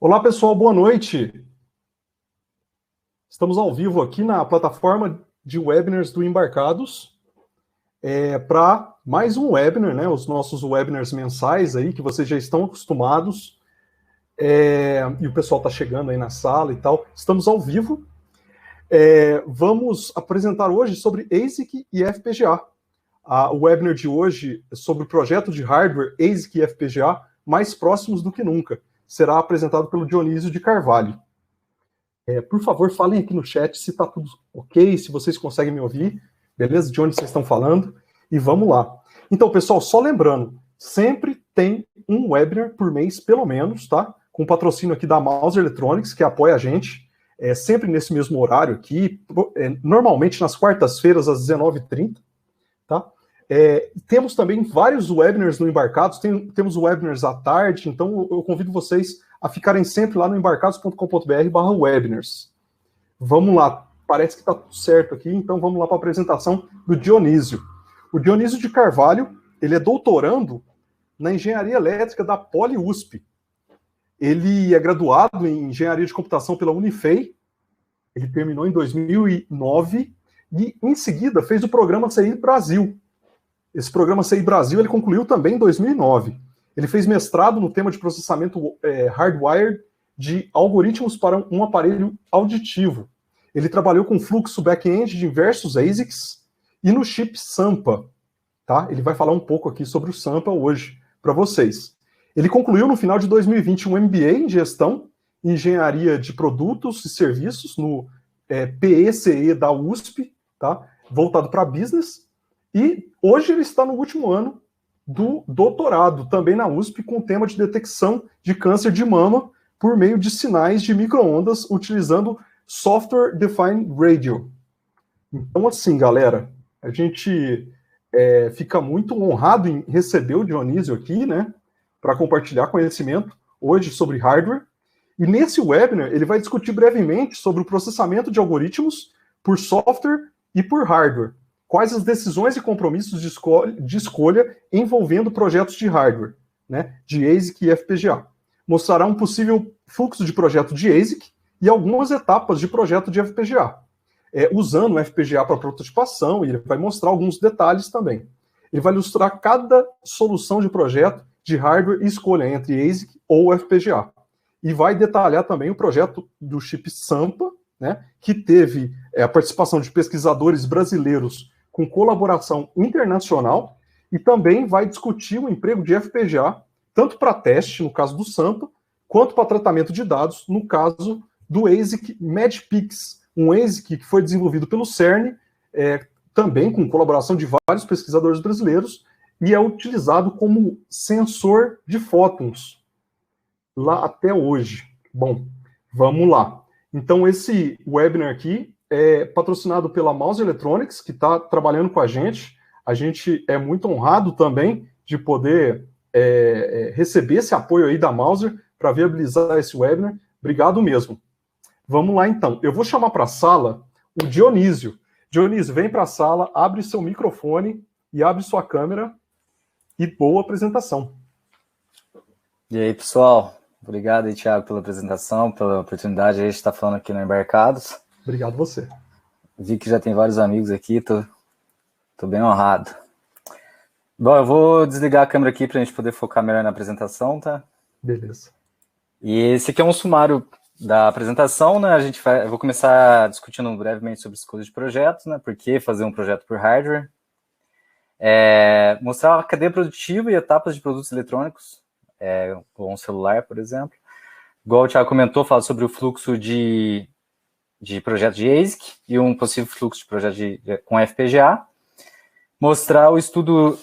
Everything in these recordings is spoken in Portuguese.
Olá, pessoal, boa noite. Estamos ao vivo aqui na plataforma de webinars do Embarcados para mais um webinar, né? Os nossos webinars mensais aí, que vocês já estão acostumados. E o pessoal está chegando aí na sala e tal. Estamos ao vivo. Vamos apresentar hoje sobre ASIC e FPGA. O webinar de hoje é sobre o projeto de hardware ASIC e FPGA mais próximos do que nunca. Será apresentado pelo Dionísio de Carvalho. Por favor, falem aqui no chat se está tudo ok, se vocês conseguem me ouvir, beleza? De onde vocês estão falando, e vamos lá. Então, pessoal, só lembrando, sempre tem um webinar por mês, pelo menos, tá? Com patrocínio aqui da Mouser Electronics, que apoia a gente, sempre nesse mesmo horário aqui, normalmente nas quartas-feiras, às 19h30, tá? Temos também vários webinars no Embarcados, temos webinars à tarde, então eu convido vocês a ficarem sempre lá no embarcados.com.br/webinars. Vamos lá, parece que está tudo certo aqui, então vamos lá para a apresentação do Dionísio. O Dionísio de Carvalho, ele é doutorando na Engenharia Elétrica da Poli-USP. Ele é graduado em Engenharia de Computação pela Unifei, ele terminou em 2009 e, em seguida, fez o programa CI Brasil. Esse programa CI Brasil ele concluiu também em 2009. Ele fez mestrado no tema de processamento hardwired de algoritmos para um aparelho auditivo. Ele trabalhou com fluxo back-end de diversos ASICs e no chip Sampa. Tá? Ele vai falar um pouco aqui sobre o Sampa hoje para vocês. Ele concluiu no final de 2020 um MBA em Gestão e Engenharia de Produtos e Serviços no PECE da USP, tá? Voltado para business. E hoje ele está no último ano do doutorado, também na USP, com o tema de detecção de câncer de mama por meio de sinais de micro-ondas utilizando Software Defined Radio. Então, assim, galera, a gente fica muito honrado em receber o Dionísio aqui, né, para compartilhar conhecimento hoje sobre hardware. E nesse webinar, ele vai discutir brevemente sobre o processamento de algoritmos por software e por hardware. Quais as decisões e compromissos de escolha envolvendo projetos de hardware, né, de ASIC e FPGA. Mostrará um possível fluxo de projeto de ASIC e algumas etapas de projeto de FPGA, usando o FPGA para prototipação, e ele vai mostrar alguns detalhes também. Ele vai ilustrar cada solução de projeto de hardware e escolha entre ASIC ou FPGA. E vai detalhar também o projeto do chip Sampa, né, que teve a participação de pesquisadores brasileiros com colaboração internacional, e também vai discutir o emprego de FPGA, tanto para teste, no caso do Sampa, quanto para tratamento de dados, no caso do ASIC MedPix, um ASIC que foi desenvolvido pelo CERN, também com colaboração de vários pesquisadores brasileiros, e é utilizado como sensor de fótons, lá até hoje. Bom, vamos lá. Então, esse webinar aqui é patrocinado pela Mouser Electronics, que está trabalhando com a gente. A gente é muito honrado também de poder receber esse apoio aí da Mouser para viabilizar esse webinar. Obrigado mesmo. Vamos lá, então. Eu vou chamar para a sala o Dionísio. Dionísio, vem para a sala, abre seu microfone e abre sua câmera. E boa apresentação. E aí, pessoal? Obrigado aí, Thiago, pela apresentação, pela oportunidade de estar falando aqui no Embarcados. Obrigado você. Vi que já tem vários amigos aqui, tô bem honrado. Bom, eu vou desligar a câmera aqui para a gente poder focar melhor na apresentação, tá? Beleza. E esse aqui é um sumário da apresentação, né? Eu vou começar discutindo brevemente sobre escolha de projetos, né? Por que fazer um projeto por hardware. Mostrar a cadeia produtiva e etapas de produtos eletrônicos, ou um celular, por exemplo. Igual o Thiago comentou, fala sobre o fluxo de projeto de ASIC e um possível fluxo de projeto com FPGA. Mostrar o estudo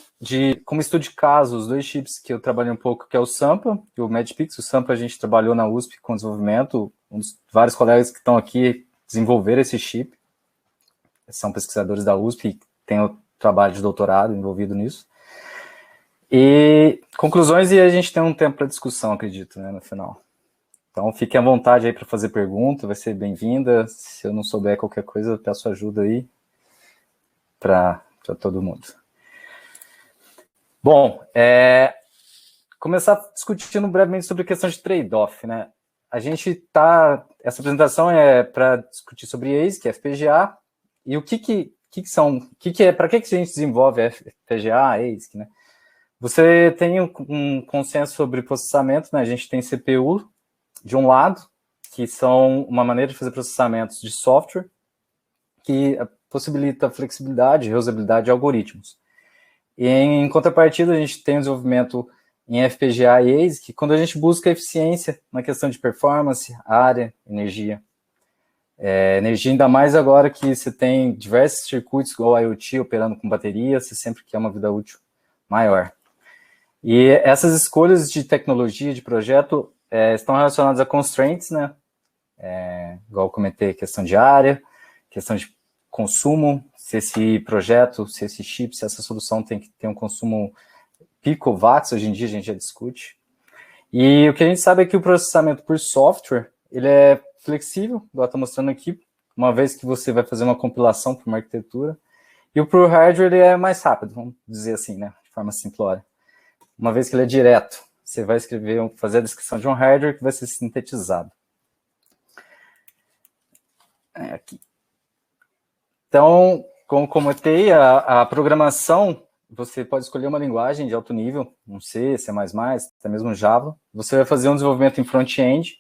como estudo de caso, os dois chips que eu trabalhei um pouco, que é o Sampa e o MedPix. O Sampa a gente trabalhou na USP com desenvolvimento, vários colegas que estão aqui desenvolveram esse chip. São pesquisadores da USP e têm o trabalho de doutorado envolvido nisso. E conclusões, e a gente tem um tempo para discussão, acredito, né, no final. Então, fiquem à vontade aí para fazer pergunta, vai ser bem-vinda. Se eu não souber qualquer coisa, eu peço ajuda aí para todo mundo. Bom, começar discutindo brevemente sobre a questão de trade-off, né? essa apresentação é para discutir sobre ASIC, FPGA, e o que é, para que a gente desenvolve FPGA, ASIC, né? Você tem um consenso sobre processamento, né? A gente tem CPU, de um lado, que são uma maneira de fazer processamentos de software, que possibilita flexibilidade e reusabilidade de algoritmos. E em contrapartida, a gente tem o desenvolvimento em FPGA e ASIC, quando a gente busca eficiência na questão de performance, área, energia. Energia, ainda mais agora que você tem diversos circuitos igual IoT operando com bateria, você sempre quer uma vida útil maior. E essas escolhas de tecnologia, de projeto, estão relacionadas a constraints, né? Igual eu comentei, questão de área, questão de consumo, se esse projeto, se esse chip, se essa solução tem que ter um consumo picowatts, hoje em dia a gente já discute. E o que a gente sabe é que o processamento por software, ele é flexível, igual eu estou mostrando aqui, uma vez que você vai fazer uma compilação para uma arquitetura, e o por hardware ele é mais rápido, vamos dizer assim, né, de forma simplória. Uma vez que ele é direto, você vai fazer a descrição de um hardware que vai ser sintetizado. Aqui. Então, como comentei, a programação, você pode escolher uma linguagem de alto nível, um C, C++, até mesmo Java. Você vai fazer um desenvolvimento em front-end,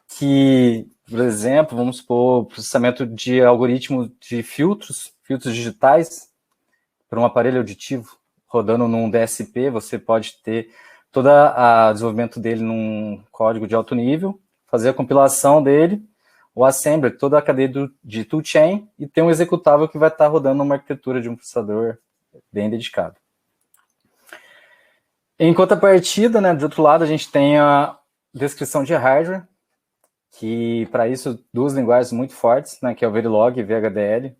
que, por exemplo, vamos supor, processamento de algoritmo de filtros digitais, para um aparelho auditivo, rodando num DSP, você pode ter todo o desenvolvimento dele num código de alto nível, fazer a compilação dele, o assembler, toda a cadeia de toolchain, e ter um executável que vai estar rodando numa arquitetura de um processador bem dedicado. Em contrapartida, né, de outro lado, a gente tem a descrição de hardware, que para isso, duas linguagens muito fortes, né, que é o Verilog e VHDL.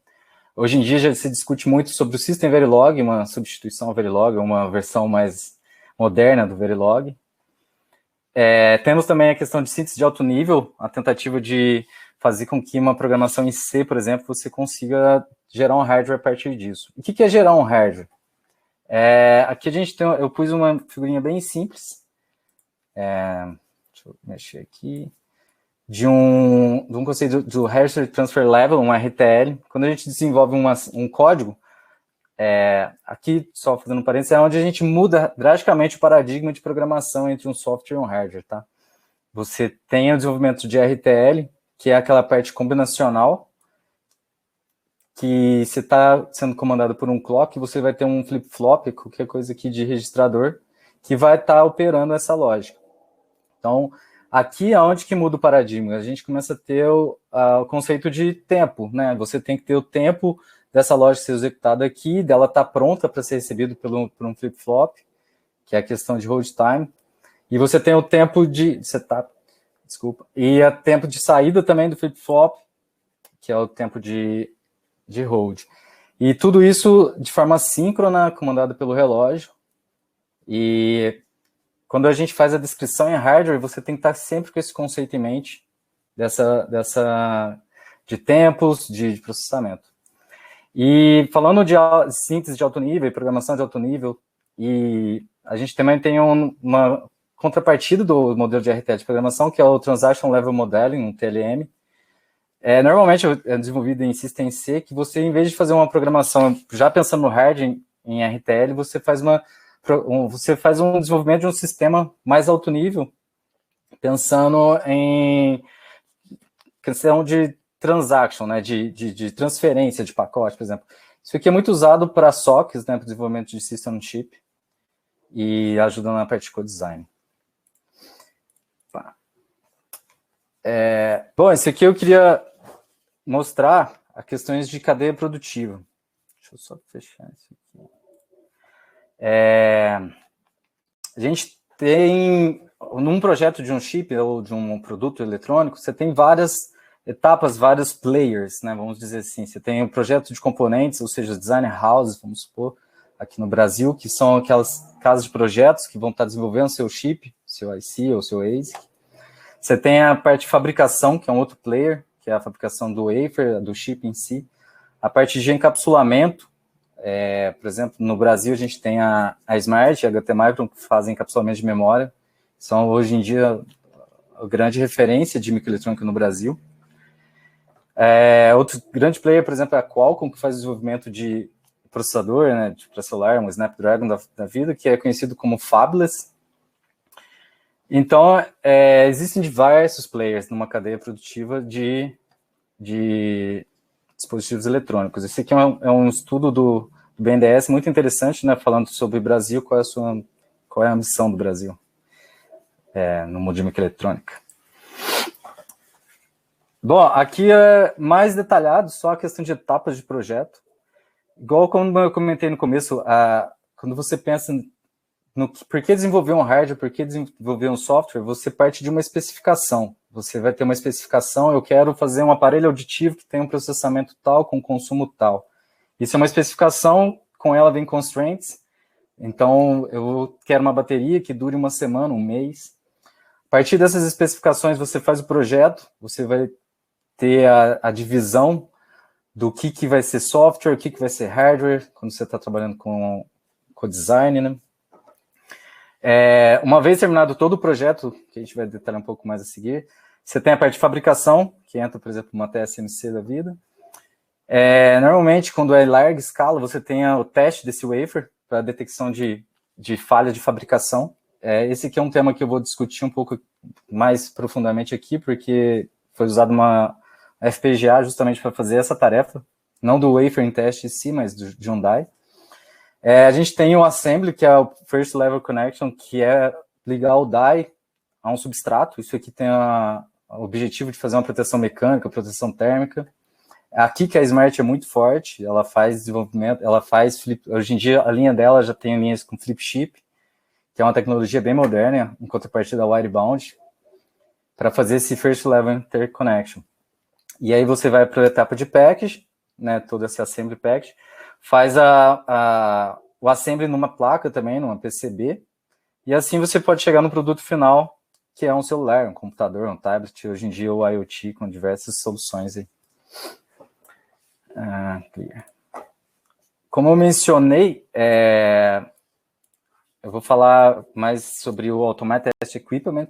Hoje em dia já se discute muito sobre o System Verilog, uma substituição ao Verilog, uma versão mais moderna do Verilog. Temos também a questão de síntese de alto nível, a tentativa de fazer com que uma programação em C, por exemplo, você consiga gerar um hardware a partir disso. O que é gerar um hardware? Aqui a gente tem, eu pus uma figurinha bem simples, deixa eu mexer aqui, de um conceito do Hardware Transfer Level, um RTL. Quando a gente desenvolve um código, aqui, só fazendo um parênteses, é onde a gente muda drasticamente o paradigma de programação entre um software e um hardware, tá? Você tem o desenvolvimento de RTL, que é aquela parte combinacional, que você está sendo comandado por um clock, você vai ter um flip-flop, qualquer coisa aqui de registrador, que vai estar operando essa lógica. Então, aqui é onde que muda o paradigma. A gente começa a ter o conceito de tempo, né? Você tem que ter o tempo dessa lógica ser executada aqui, dela estar pronta para ser recebida por um flip-flop, que é a questão de hold time. E você tem o tempo de setup, e o tempo de saída também do flip-flop, que é o tempo de hold. E tudo isso de forma síncrona, comandado pelo relógio. E quando a gente faz a descrição em hardware, você tem que estar sempre com esse conceito em mente, de tempos, de processamento. E falando de síntese de alto nível e programação de alto nível, e a gente também tem uma contrapartida do modelo de RTL de programação, que é o Transaction Level Modeling, um TLM. Normalmente é desenvolvido em System C, que você, em vez de fazer uma programação já pensando no hardware em RTL, você faz um desenvolvimento de um sistema mais alto nível, pensando em questão de transaction, né, de transferência de pacote, por exemplo. Isso aqui é muito usado para SOCs, né, para desenvolvimento de System on Chip, e ajuda na parte de co-design. Bom, esse aqui eu queria mostrar as questões de cadeia produtiva. Deixa eu só fechar isso aqui. A gente tem, num projeto de um chip ou de um produto eletrônico, você tem várias etapas, vários players, né, vamos dizer assim. Você tem o projeto de componentes, ou seja, design houses, vamos supor, aqui no Brasil, que são aquelas casas de projetos que vão estar desenvolvendo seu chip, seu IC ou seu ASIC. Você tem a parte de fabricação, que é um outro player, que é a fabricação do wafer, do chip em si. A parte de encapsulamento, por exemplo, no Brasil a gente tem a Smart e a HT Micron, que fazem encapsulamento de memória. São, hoje em dia, grande referência de microeletrônica no Brasil. Outro grande player, por exemplo, é a Qualcomm, que faz desenvolvimento de processador, né, para celular, um Snapdragon da vida, que é conhecido como Fabless. Então, existem diversos players numa cadeia produtiva de dispositivos eletrônicos. Esse aqui é um estudo do BNDES muito interessante, né, falando sobre o Brasil, qual é a missão do Brasil no mundo de microeletrônica. Bom, aqui é mais detalhado, só a questão de etapas de projeto. Igual como eu comentei no começo, quando você pensa no por que desenvolver um hardware, por que desenvolver um software, você parte de uma especificação. Você vai ter uma especificação, eu quero fazer um aparelho auditivo que tem um processamento tal, com consumo tal. Isso é uma especificação, com ela vem constraints. Então, eu quero uma bateria que dure uma semana, um mês. A partir dessas especificações, você faz o projeto, você vai ter a divisão do que vai ser software, o que vai ser hardware, quando você está trabalhando com design, né? Uma vez terminado todo o projeto, que a gente vai detalhar um pouco mais a seguir, você tem a parte de fabricação, que entra, por exemplo, uma TSMC da vida. Normalmente, quando é em larga escala, você tem o teste desse wafer para detecção de falha de fabricação. Esse aqui é um tema que eu vou discutir um pouco mais profundamente aqui, porque foi usado uma FPGA justamente para fazer essa tarefa, não do wafer em teste em si, mas de um die. A gente tem o assembly, que é o first level connection, que é ligar o die a um substrato. Isso aqui tem o objetivo de fazer uma proteção mecânica, proteção térmica. Aqui que a Smart é muito forte, ela faz desenvolvimento, hoje em dia a linha dela já tem linhas com flip chip, que é uma tecnologia bem moderna, em contrapartida da widebound, para fazer esse first level interconnection. E aí você vai para a etapa de package, né, todo esse assembly package, faz o assembly numa placa também, numa PCB, e assim você pode chegar no produto final, que é um celular, um computador, um tablet, hoje em dia o IoT com diversas soluções aí. Como eu mencionei, eu vou falar mais sobre o Automated Test Equipment.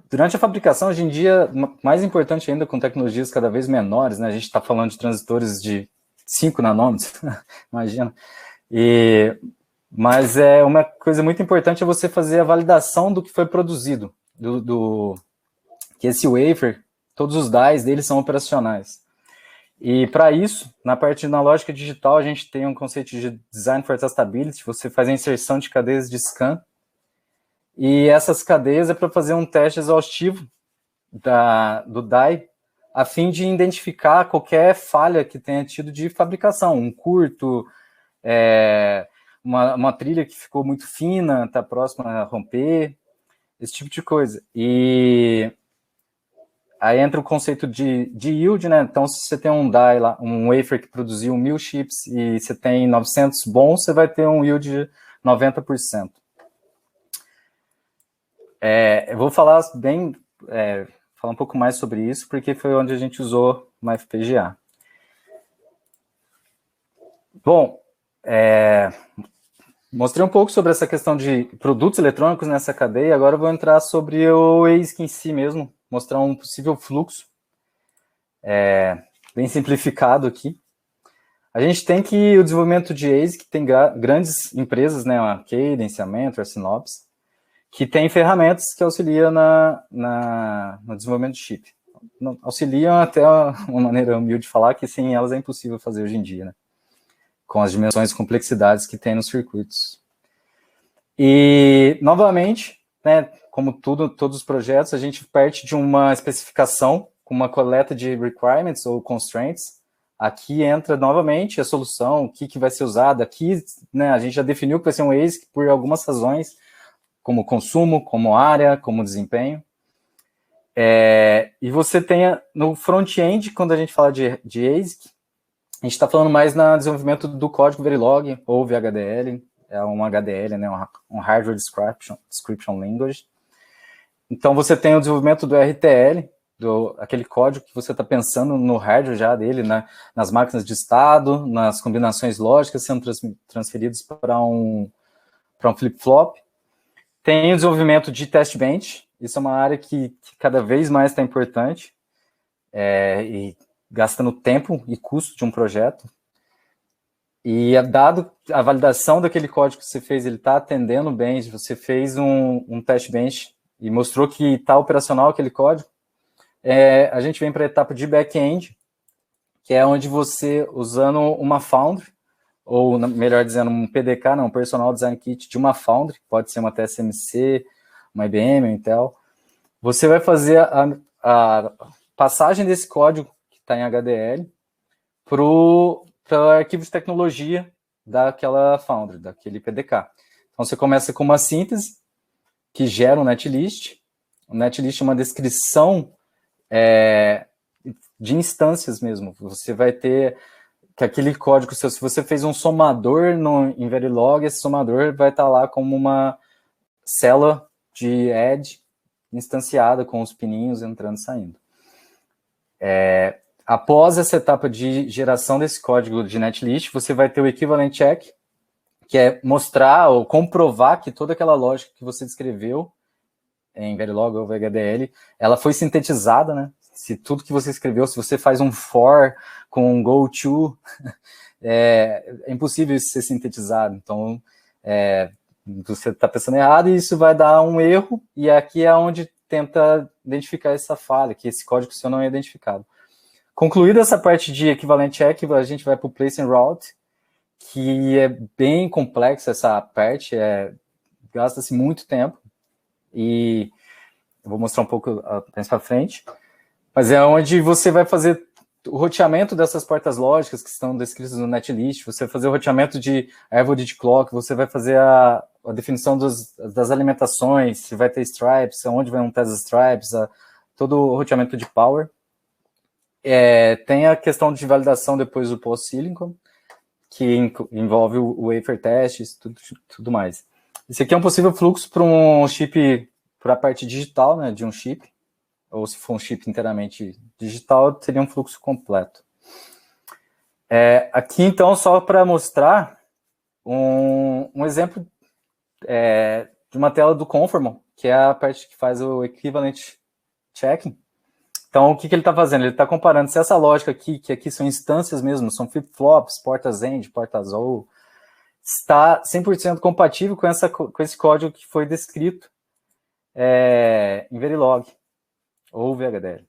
Durante a fabricação, hoje em dia, mais importante ainda com tecnologias cada vez menores, né? A gente está falando de transistores de 5 nanômetros, imagina. Mas uma coisa muito importante é você fazer a validação do que foi produzido, que esse wafer, todos os dies dele são operacionais. E para isso, na parte na lógica digital, a gente tem um conceito de Design for Testability, você faz a inserção de cadeias de scan, e essas cadeias é para fazer um teste exaustivo do die, a fim de identificar qualquer falha que tenha tido de fabricação, um curto, uma trilha que ficou muito fina, está próxima a romper, esse tipo de coisa. E aí entra o conceito de yield, né? Então, se você tem um die lá, um wafer que produziu 1000 chips e você tem 900 bons, você vai ter um yield de 90%. Eu vou falar falar um pouco mais sobre isso, porque foi onde a gente usou uma FPGA. Bom, mostrei um pouco sobre essa questão de produtos eletrônicos nessa cadeia, agora eu vou entrar sobre o ASIC em si mesmo, mostrar um possível fluxo, bem simplificado aqui. A gente tem que o desenvolvimento de ASIC tem grandes empresas, né, a Cadence, a Mentor, a Synopsys, que tem ferramentas que auxiliam no desenvolvimento de chip. Auxiliam até uma maneira humilde de falar que sem elas é impossível fazer hoje em dia, né? Com as dimensões e complexidades que tem nos circuitos. E, novamente, né, como todos os projetos, a gente parte de uma especificação com uma coleta de requirements ou constraints. Aqui entra novamente a solução, o que vai ser usado. Aqui, né, a gente já definiu que vai ser um ASIC por algumas razões, como consumo, como área, como desempenho. E você tem no front-end, quando a gente fala de ASIC, a gente está falando mais no desenvolvimento do código Verilog, ou VHDL, é um HDL, né, um Hardware Description Language. Então, você tem o desenvolvimento do RTL, aquele código que você está pensando no hardware já dele, né, nas máquinas de estado, nas combinações lógicas sendo transferidas para um flip-flop. Tem o desenvolvimento de test bench, isso é uma área que cada vez mais está importante, e gastando tempo e custo de um projeto. E dado a validação daquele código que você fez, ele está atendendo bem, você fez um test bench e mostrou que está operacional aquele código, a gente vem para a etapa de back-end, que é onde você, usando uma Foundry, ou melhor dizendo, um PDK, um Personal Design Kit de uma Foundry, pode ser uma TSMC, uma IBM, uma Intel, você vai fazer a passagem desse código, que está em HDL, para o arquivo de tecnologia daquela Foundry, daquele PDK. Então, você começa com uma síntese, que gera um netlist. O netlist é uma descrição de instâncias mesmo. Você vai ter que aquele código, se você fez um somador em Verilog, esse somador vai estar lá como uma célula de edge instanciada com os pininhos entrando e saindo. Após essa etapa de geração desse código de netlist, você vai ter o equivalent check, que é mostrar ou comprovar que toda aquela lógica que você descreveu em Verilog ou VHDL, ela foi sintetizada, né? Se tudo que você escreveu, se você faz um for com um go-to, é impossível isso ser sintetizado. Então, você está pensando errado e isso vai dar um erro, e aqui é onde tenta identificar essa falha, que esse código seu não é identificado. Concluída essa parte de equivalent check, a gente vai para o place and route, que é bem complexa essa parte, gasta-se muito tempo, e eu vou mostrar um pouco mais para frente, mas é onde você vai fazer o roteamento dessas portas lógicas que estão descritas no netlist, você vai fazer o roteamento de árvore de clock, você vai fazer a definição das alimentações, se vai ter stripes, onde vão ter as stripes, todo o roteamento de power. Tem a questão de validação depois do post-silicon, que envolve o wafer test, tudo mais. Esse aqui é um possível fluxo para um chip, para a parte digital, né, de um chip, ou se for um chip inteiramente digital, teria um fluxo completo. Aqui, então, só para mostrar um exemplo de uma tela do Conformal, que é a parte que faz o equivalent checking. Então, o que ele está fazendo? Ele está comparando se essa lógica aqui, que aqui são instâncias mesmo, são flip-flops, portas AND, portas OR, está 100% compatível com esse código que foi descrito em Verilog ou VHDL.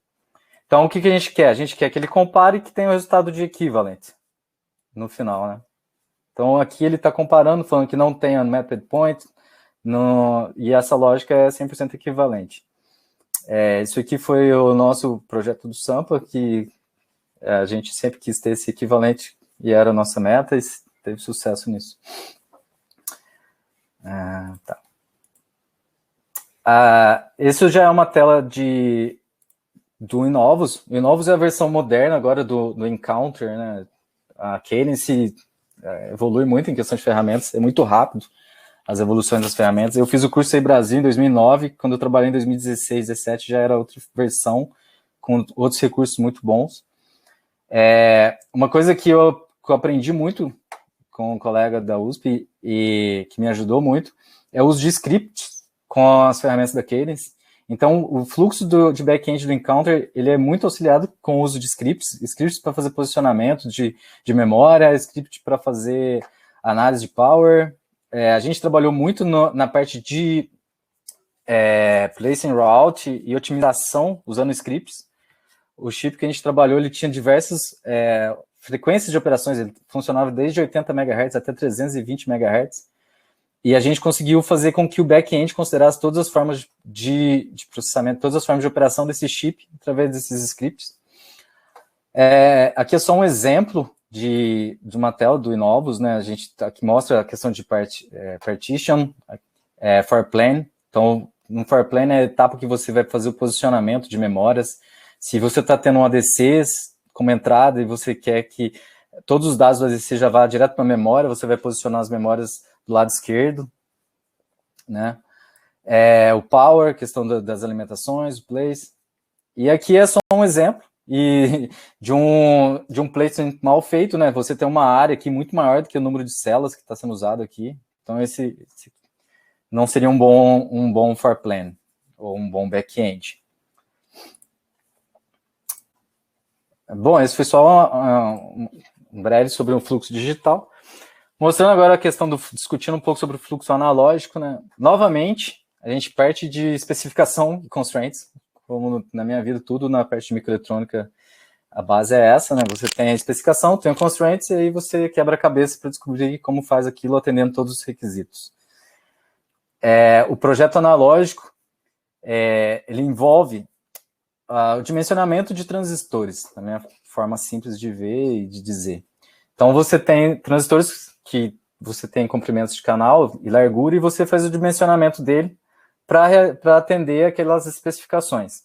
Então, o que a gente quer? A gente quer que ele compare e que tenha o resultado de equivalent no final, né? Então, aqui ele está comparando, falando que não tem unmapped point, e essa lógica é 100% equivalente. Isso aqui foi o nosso projeto do Sampa, que a gente sempre quis ter esse equivalente e era a nossa meta, e teve sucesso nisso. Tá. Isso já é uma tela do Innovus. O Innovus é a versão moderna agora do Encounter, né? A Cadence evolui muito em questão de ferramentas, é muito rápido as evoluções das ferramentas. Eu fiz o curso aí Brasil em 2009, quando eu trabalhei em 2016, 2017 já era outra versão, com outros recursos muito bons. Uma coisa que eu aprendi muito com um colega da USP e que me ajudou muito é o uso de scripts com as ferramentas da Cadence. Então, o fluxo de back-end do Encounter, ele é muito auxiliado com o uso de scripts para fazer posicionamento de memória, script para fazer análise de power. A gente trabalhou muito na parte de place and route e otimização usando scripts. O chip que a gente trabalhou, ele tinha diversas frequências de operações, ele funcionava desde 80 MHz até 320 MHz, e a gente conseguiu fazer com que o back-end considerasse todas as formas de processamento, todas as formas de operação desse chip através desses scripts. Aqui é só um exemplo de uma tela do Innovus, né? A gente aqui mostra a questão de partition, for plan. Então, no for plan é a etapa que você vai fazer o posicionamento de memórias. Se você está tendo um ADC como entrada e você quer que todos os dados do ADC já vá direto para a memória, você vai posicionar as memórias do lado esquerdo, né? O power, questão das alimentações, o place. E aqui é só um exemplo de um placement mal feito, né? Você tem uma área aqui muito maior do que o número de células que está sendo usado aqui. Então, não seria um bom forplan ou um bom back-end. Bom, esse foi só um breve sobre o fluxo digital. Mostrando agora a questão discutindo um pouco sobre o fluxo analógico, né? Novamente, a gente parte de especificação e constraints, como na minha vida, tudo na parte de microeletrônica, a base é essa, né? Você tem a especificação, tem o constraints, e aí você quebra a cabeça para descobrir como faz aquilo atendendo todos os requisitos. O projeto analógico, ele envolve o dimensionamento de transistores, da minha forma simples de ver e de dizer. Então, você tem transistores que você tem comprimentos de canal e largura, e você faz o dimensionamento dele para atender aquelas especificações.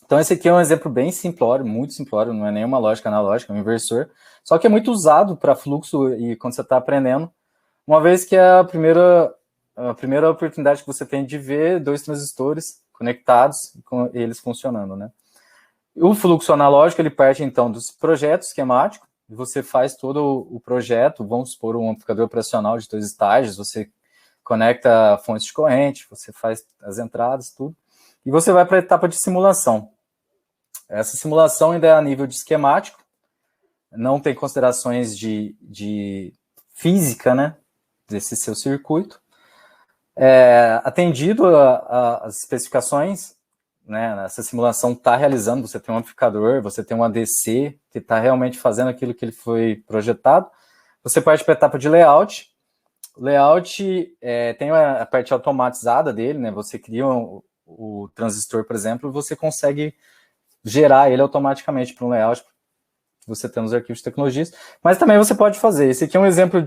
Então, esse aqui é um exemplo bem simplório, muito simplório, não é nenhuma lógica analógica, é um inversor, só que é muito usado para fluxo e quando você está aprendendo, uma vez que é a primeira oportunidade que você tem de ver dois transistores conectados, com eles funcionando, né? O fluxo analógico, ele parte, então, dos projetos esquemáticos, e você faz todo o projeto, vamos supor, um amplificador operacional de 2 estágios, você conecta fontes de corrente, você faz as entradas, tudo, e você vai para a etapa de simulação. Essa simulação ainda é a nível de esquemático, não tem considerações de física, né, desse seu circuito. Atendido as especificações, né, essa simulação está realizando, você tem um amplificador, você tem um ADC que está realmente fazendo aquilo que ele foi projetado, você parte para a etapa de layout. O layout tem a parte automatizada dele, né, você cria o transistor, por exemplo, e você consegue gerar ele automaticamente para um layout que você tem nos arquivos de tecnologias, mas também você pode fazer. Esse aqui é um exemplo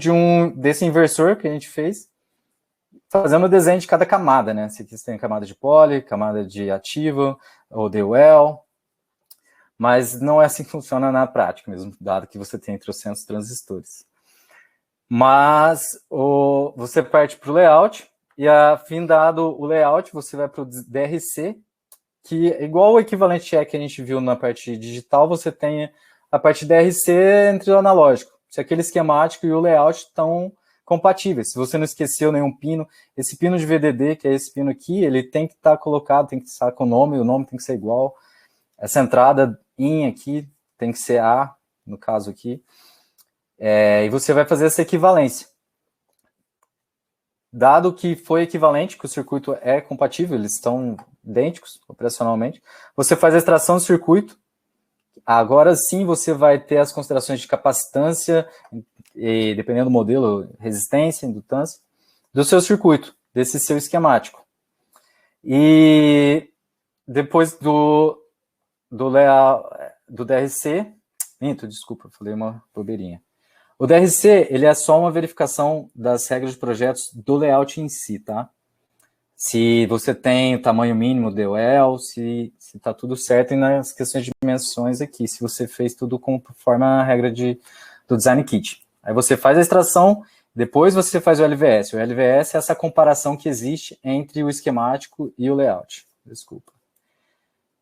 desse inversor que a gente fez, fazendo o desenho de cada camada, né? Esse aqui você tem camada de poly, camada de ativo, ou DOL, mas não é assim que funciona na prática mesmo, dado que você tem trocentos transistores. Mas você parte para o layout, e findado o layout, você vai para o DRC, que é igual o equivalente check que a gente viu na parte digital, você tem a parte DRC entre o analógico. Se aquele esquemático e o layout estão compatíveis. Se você não esqueceu nenhum pino, esse pino de VDD, que é esse pino aqui, ele tem que estar colocado, tem que estar com o nome tem que ser igual. Essa entrada IN aqui tem que ser A, no caso aqui. E você vai fazer essa equivalência. Dado que foi equivalente, que o circuito é compatível, eles estão idênticos operacionalmente, você faz a extração do circuito. Agora sim você vai ter as considerações de capacitância, e, dependendo do modelo, resistência, indutância, do seu circuito, desse seu esquemático. E depois do DRC, desculpa, falei uma bobeirinha. O DRC, ele é só uma verificação das regras de projetos do layout em si, tá? Se você tem o tamanho mínimo DOL, se está tudo certo, e nas questões de dimensões aqui, se você fez tudo conforme a regra do Design Kit. Aí você faz a extração, depois você faz o LVS. O LVS é essa comparação que existe entre o esquemático e o layout. Desculpa.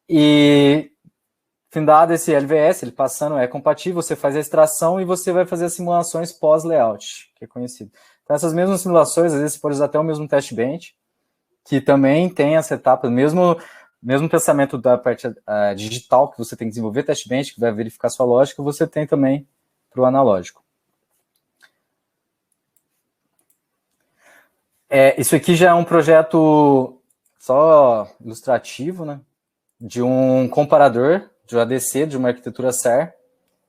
E, findado esse LVS, ele passando é compatível, você faz a extração e você vai fazer as simulações pós-layout, que é conhecido. Então, essas mesmas simulações, às vezes você pode usar até o mesmo test bench, que também tem essa etapa, mesmo pensamento da parte digital, que você tem que desenvolver test bench, que vai verificar sua lógica, você tem também para o analógico. Isso aqui já é um projeto só ilustrativo, né? De um comparador, de um ADC, de uma arquitetura SER.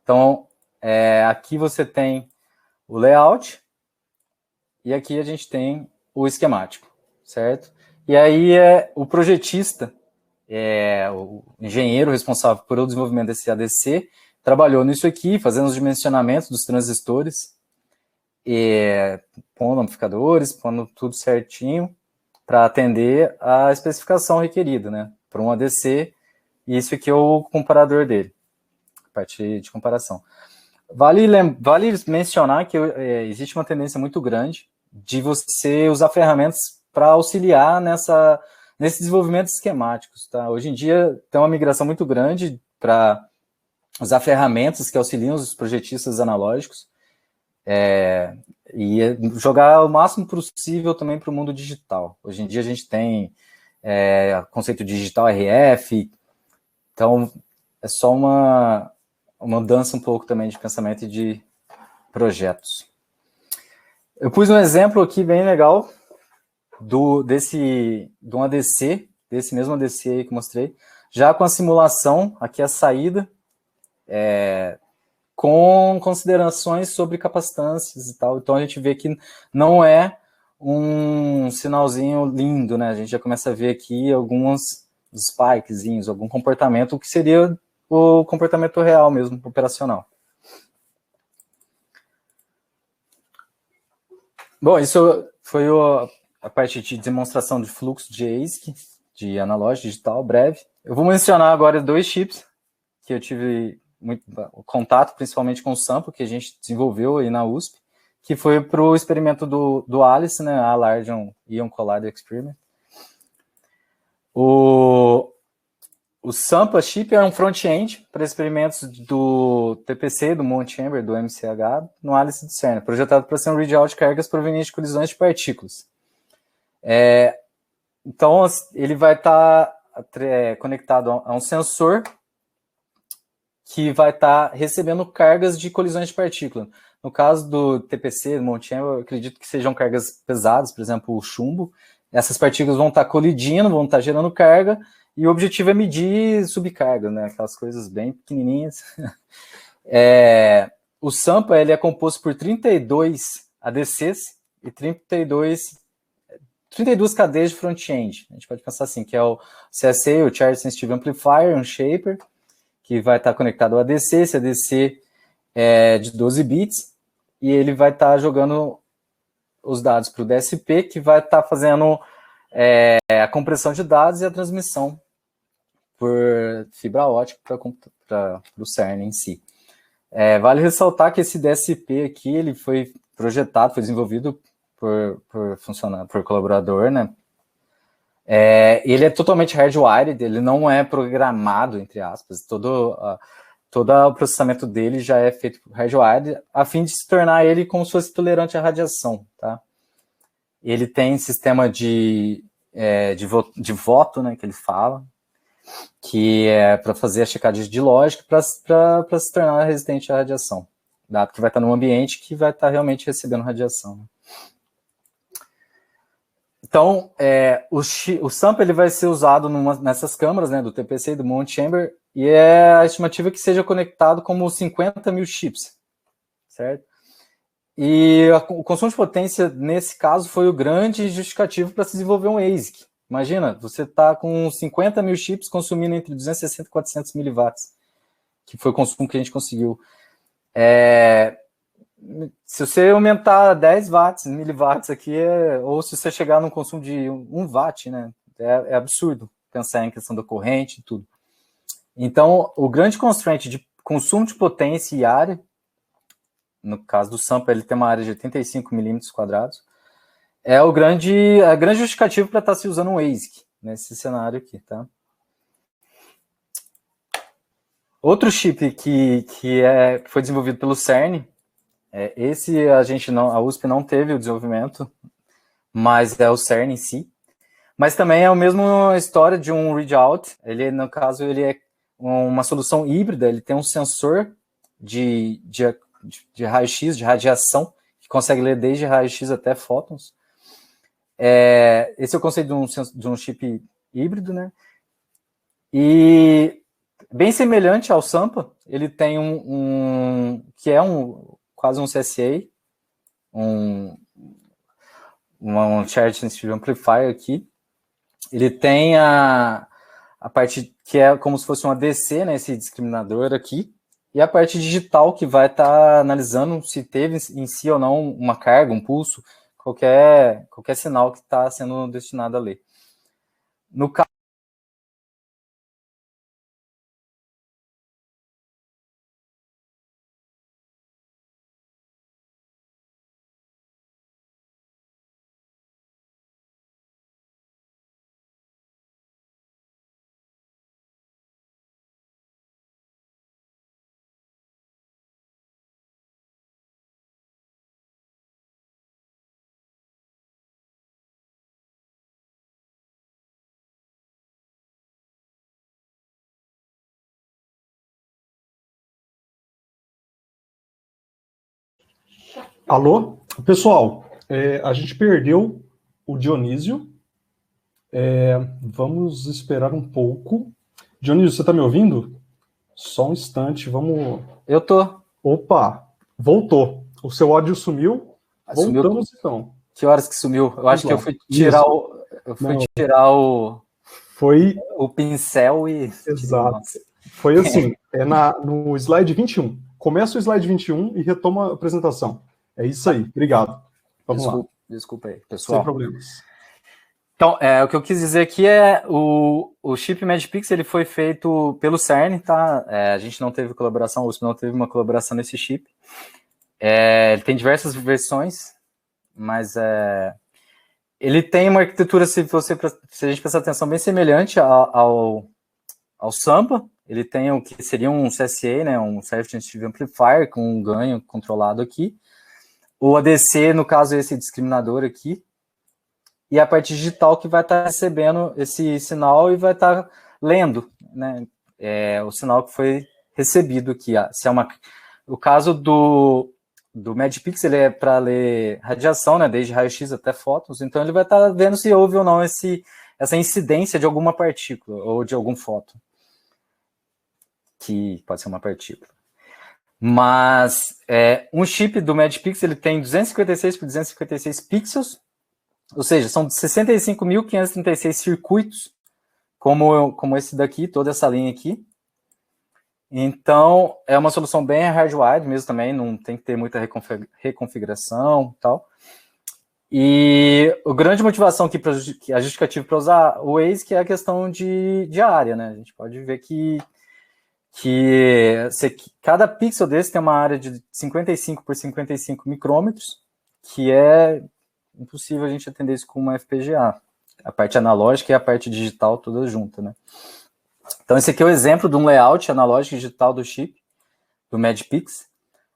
Então, aqui você tem o layout, e aqui a gente tem o esquemático, certo? E aí o projetista, o engenheiro responsável pelo desenvolvimento desse ADC, trabalhou nisso aqui, fazendo os dimensionamentos dos transistores, pondo amplificadores, pondo tudo certinho, para atender a especificação requerida, né? Para um ADC, e isso aqui é o comparador dele, a parte de comparação. Vale mencionar que existe uma tendência muito grande de você usar ferramentas para auxiliar nesse desenvolvimento esquemáticos, tá? Hoje em dia tem uma migração muito grande para usar ferramentas que auxiliam os projetistas analógicos. E jogar o máximo possível também para o mundo digital. Hoje em dia a gente tem conceito digital RF, então é só uma mudança um pouco também de pensamento e de projetos. Eu pus um exemplo aqui bem legal de um ADC, desse mesmo ADC aí que eu mostrei, já com a simulação, aqui a saída, com considerações sobre capacitâncias e tal. Então a gente vê que não é um sinalzinho lindo, né? A gente já começa a ver aqui alguns spikezinhos, algum comportamento que seria o comportamento real mesmo, operacional. Bom, isso foi a parte de demonstração de fluxo de ASIC, de analógico digital, breve. Eu vou mencionar agora 2 chips que eu tive muito contato, principalmente com o sample que a gente desenvolveu aí na USP, que foi para o experimento do Alice, né, a Large Ion Collider Experiment. O sample chip é um front-end para experimentos do TPC, do Mount Chamber, do MCH, no Alice do CERN, projetado para ser um readout de cargas provenientes de colisões de partículas. Então, ele vai estar conectado a um sensor que vai estar recebendo cargas de colisões de partícula. No caso do TPC, do Mount Chamber, eu acredito que sejam cargas pesadas, por exemplo, o chumbo. Essas partículas vão estar colidindo, vão estar gerando carga, e o objetivo é medir subcarga, né? Aquelas coisas bem pequenininhas. O sample ele é composto por 32 ADCs e 32 cadeias de front-end. A gente pode pensar assim, que é o CSA, o Charge Sensitive Amplifier, um shaper, que vai estar conectado ao ADC, esse ADC é de 12 bits, e ele vai estar jogando os dados para o DSP, que vai estar fazendo a compressão de dados e a transmissão por fibra ótica para o CERN em si. Vale ressaltar que esse DSP aqui, ele foi projetado, foi desenvolvido por colaborador, né? Ele é totalmente hardwired, ele não é programado, entre aspas, todo o processamento dele já é feito por hardwired, a fim de se tornar ele como se fosse tolerante à radiação, tá? Ele tem sistema de voto, né, que ele fala, que é para fazer a checagem de lógica para se tornar resistente à radiação, dado que vai estar num ambiente que vai estar realmente recebendo radiação, né? Então, o sample ele vai ser usado nessas câmaras, né, do TPC e do Mount Chamber, e a estimativa é que seja conectado como 50 mil chips, certo? E o consumo de potência, nesse caso, foi o grande justificativo para se desenvolver um ASIC. Imagina, você está com 50 mil chips consumindo entre 260 e 400 miliwatts, que foi o consumo que a gente conseguiu. Se você aumentar 10 watts, miliwatts aqui, ou se você chegar num consumo de 1 watt, né, é absurdo pensar em questão da corrente e tudo. Então, o grande constraint de consumo de potência e área, no caso do sample, ele tem uma área de 85 milímetros quadrados, é a grande justificativa para estar se usando um ASIC nesse cenário aqui, tá? Outro chip que foi desenvolvido pelo CERN, esse a USP não teve o desenvolvimento, mas é o CERN em si. Mas também é a mesma história de um readout. Ele, no caso, ele é uma solução híbrida, ele tem um sensor de raio-x, de radiação, que consegue ler desde raio-x até fótons. Esse é o conceito de um chip híbrido, né? E bem semelhante ao Sampa, ele tem que é quase um CSA, um Charge Sensitive Amplifier aqui. Ele tem a parte que é como se fosse um ADC, né, esse discriminador aqui, e a parte digital que vai estar analisando se teve em si ou não uma carga, um pulso, qualquer sinal que está sendo destinado a ler. No caso Alô? Pessoal, a gente perdeu o Dionísio. Vamos esperar um pouco. Dionísio, você está me ouvindo? Só um instante, vamos... Eu tô. Opa, voltou. O seu áudio sumiu. Sumiu. Voltamos então. Que horas que sumiu? Eu acho que eu fui tirar Foi o pincel e... Exato. Foi assim, no slide 21. Começa o slide 21 e retoma a apresentação. É isso aí, obrigado. Vamos lá. Desculpa aí, pessoal. Sem problemas. Então, o que eu quis dizer aqui é o chip Magpix, ele foi feito pelo CERN, tá? A gente não teve colaboração, a USP não teve uma colaboração nesse chip. Ele tem diversas versões, mas ele tem uma arquitetura, se a gente prestar atenção, bem semelhante ao Samba. Ele tem o que seria um CSA, né, um Circuit Sensitive Amplifier, com um ganho controlado aqui. O ADC, no caso, esse discriminador aqui. E a parte digital que vai estar recebendo esse sinal e vai estar lendo, né, o sinal que foi recebido aqui. Se é o caso do Magpix, ele é para ler radiação, né, desde raio-x até fótons, então ele vai estar vendo se houve ou não essa incidência de alguma partícula ou de algum fóton, que pode ser uma partícula. Mas um chip do Magpix, ele tem 256 por 256 pixels, ou seja, são 65.536 circuitos, como esse daqui, toda essa linha aqui. Então, é uma solução bem hardwired mesmo também, não tem que ter muita reconfiguração e tal. E a grande motivação aqui, a justificativa para usar o Waze, que é a questão de área, né? A gente pode ver que cada pixel desse tem uma área de 55 por 55 micrômetros, que é impossível a gente atender isso com uma FPGA. A parte analógica e a parte digital toda junta, né? Então, esse aqui é o exemplo de um layout analógico e digital do chip, do Magpix.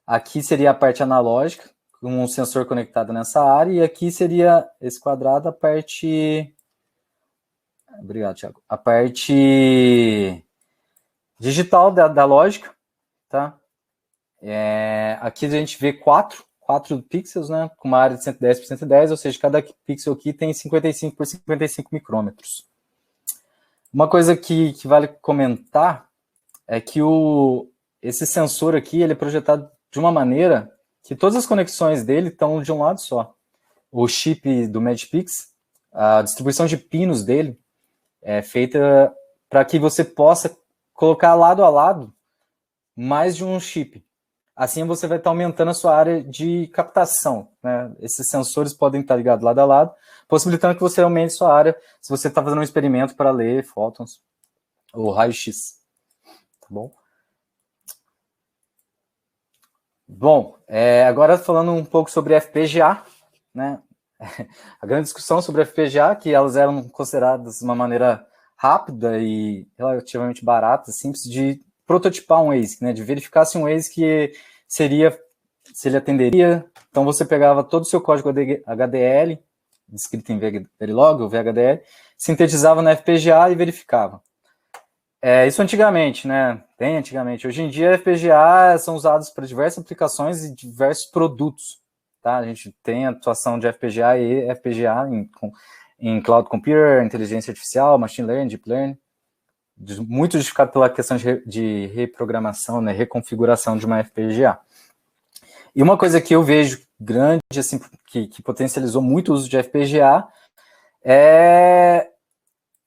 Aqui seria a parte analógica, com um sensor conectado nessa área, e aqui seria esse quadrado, a parte... Obrigado, Thiago. A parte digital da lógica, tá? Aqui a gente vê 4 pixels, né, com uma área de 110 por 110, ou seja, cada pixel aqui tem 55 por 55 micrômetros. Uma coisa que vale comentar é que esse sensor aqui, ele é projetado de uma maneira que todas as conexões dele estão de um lado só. O chip do Magpix, a distribuição de pinos dele é feita para que você possa colocar lado a lado mais de um chip. Assim você vai estar aumentando a sua área de captação, né? Esses sensores podem estar ligados lado a lado, possibilitando que você aumente sua área se você está fazendo um experimento para ler fótons ou raio-x. Tá bom? Bom, agora falando um pouco sobre FPGA, né? A grande discussão sobre FPGA, que elas eram consideradas de uma maneira rápida e relativamente barata, simples de prototipar um ASIC, né, de verificar se um ASIC se ele atenderia. Então você pegava todo o seu código HDL, descrito em Verilog ou VHDL, sintetizava na FPGA e verificava. Isso antigamente, né, bem antigamente. Hoje em dia, FPGA são usados para diversas aplicações e diversos produtos. Tá? A gente tem a atuação de FPGA e FPGA em cloud computer, inteligência artificial, machine learning, deep learning, muito justificado pela questão de reprogramação, né, reconfiguração de uma FPGA. E uma coisa que eu vejo grande, assim, que potencializou muito o uso de FPGA é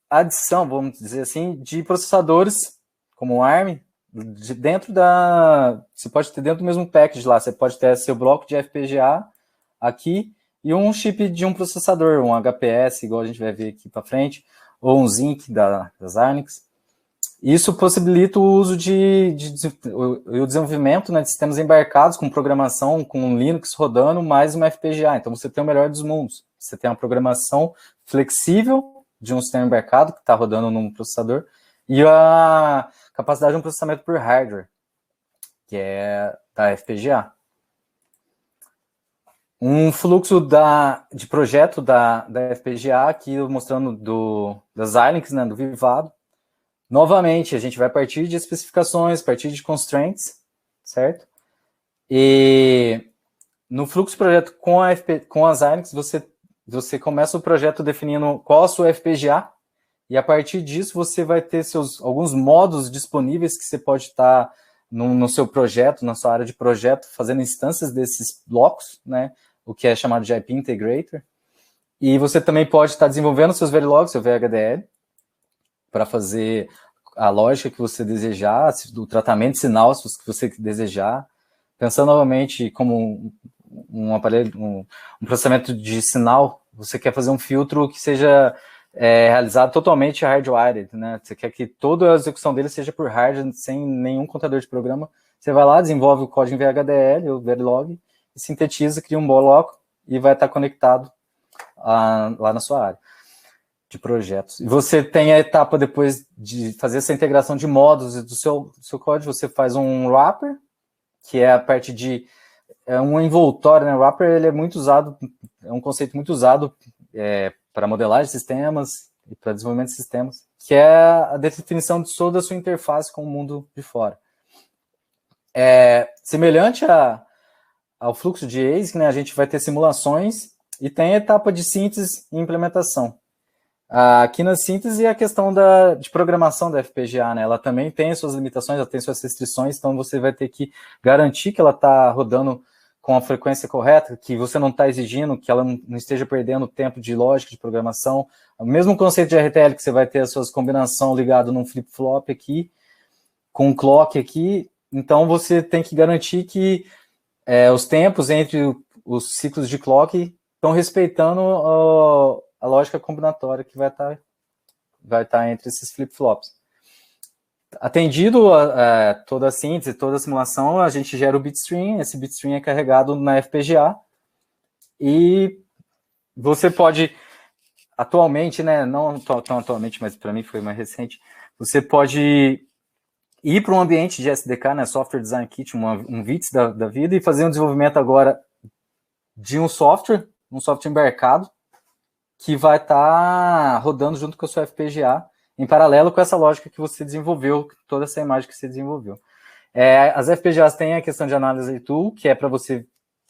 a adição, vamos dizer assim, de processadores como o ARM, você pode ter dentro do mesmo package lá, você pode ter seu bloco de FPGA aqui e um chip de um processador, um HPS, igual a gente vai ver aqui para frente, ou um Zinc das Arnix. Isso possibilita o uso o desenvolvimento, né, de sistemas embarcados com programação, com Linux rodando, mais uma FPGA. Então você tem o melhor dos mundos. Você tem uma programação flexível de um sistema embarcado que está rodando num processador e a capacidade de um processamento por hardware, que é da FPGA. Um fluxo de projeto da FPGA, aqui mostrando das Xilinx, né, do Vivado. Novamente, a gente vai partir de especificações, partir de constraints, certo? E no fluxo projeto com as Zinix, você começa o projeto definindo qual a sua FPGA, e a partir disso você vai ter alguns modos disponíveis que você pode estar no seu projeto, na sua área de projeto, fazendo instâncias desses blocos, né, o que é chamado de IP Integrator. E você também pode estar desenvolvendo seus Verilog, seu VHDL, para fazer a lógica que você desejar, do tratamento de sinal que você desejar, pensando novamente como um aparelho, um processamento de sinal, você quer fazer um filtro que seja realizado totalmente hardwired, né? Você quer que toda a execução dele seja por hardware, sem nenhum contador de programa. Você vai lá, desenvolve o código em VHDL, o Verilog, e sintetiza, cria um bloco e vai estar conectado lá na sua área de projetos. E você tem a etapa depois de fazer essa integração de módulos do seu código, você faz um wrapper, que é a parte de um envoltório, né? O wrapper ele é muito usado, é um conceito muito usado para modelagem de sistemas e para desenvolvimento de sistemas, que é a definição de toda a sua interface com o mundo de fora. Semelhante ao fluxo de ASIC, né? A gente vai ter simulações e tem a etapa de síntese e implementação. Aqui na síntese é a questão de programação da FPGA, né? Ela também tem suas limitações, ela tem suas restrições, então você vai ter que garantir que ela está rodando com a frequência correta, que você não está exigindo, que ela não esteja perdendo tempo de lógica de programação. O mesmo conceito de RTL, que você vai ter as suas combinações ligadas num flip-flop aqui, com um clock aqui, então você tem que garantir que os tempos entre os ciclos de clock estão respeitando a lógica combinatória que vai estar entre esses flip-flops. Atendido toda a síntese, toda a simulação, a gente gera o bitstream, esse bitstream é carregado na FPGA, e você pode, atualmente, né, não tão atualmente, mas para mim foi mais recente, você pode ir para um ambiente de SDK, né, Software Design Kit, um VITS da vida, e fazer um desenvolvimento agora de um software embarcado, que vai estar rodando junto com a sua FPGA, em paralelo com essa lógica que você desenvolveu, toda essa imagem que você desenvolveu. As FPGAs têm a questão de análise tool, que é para você,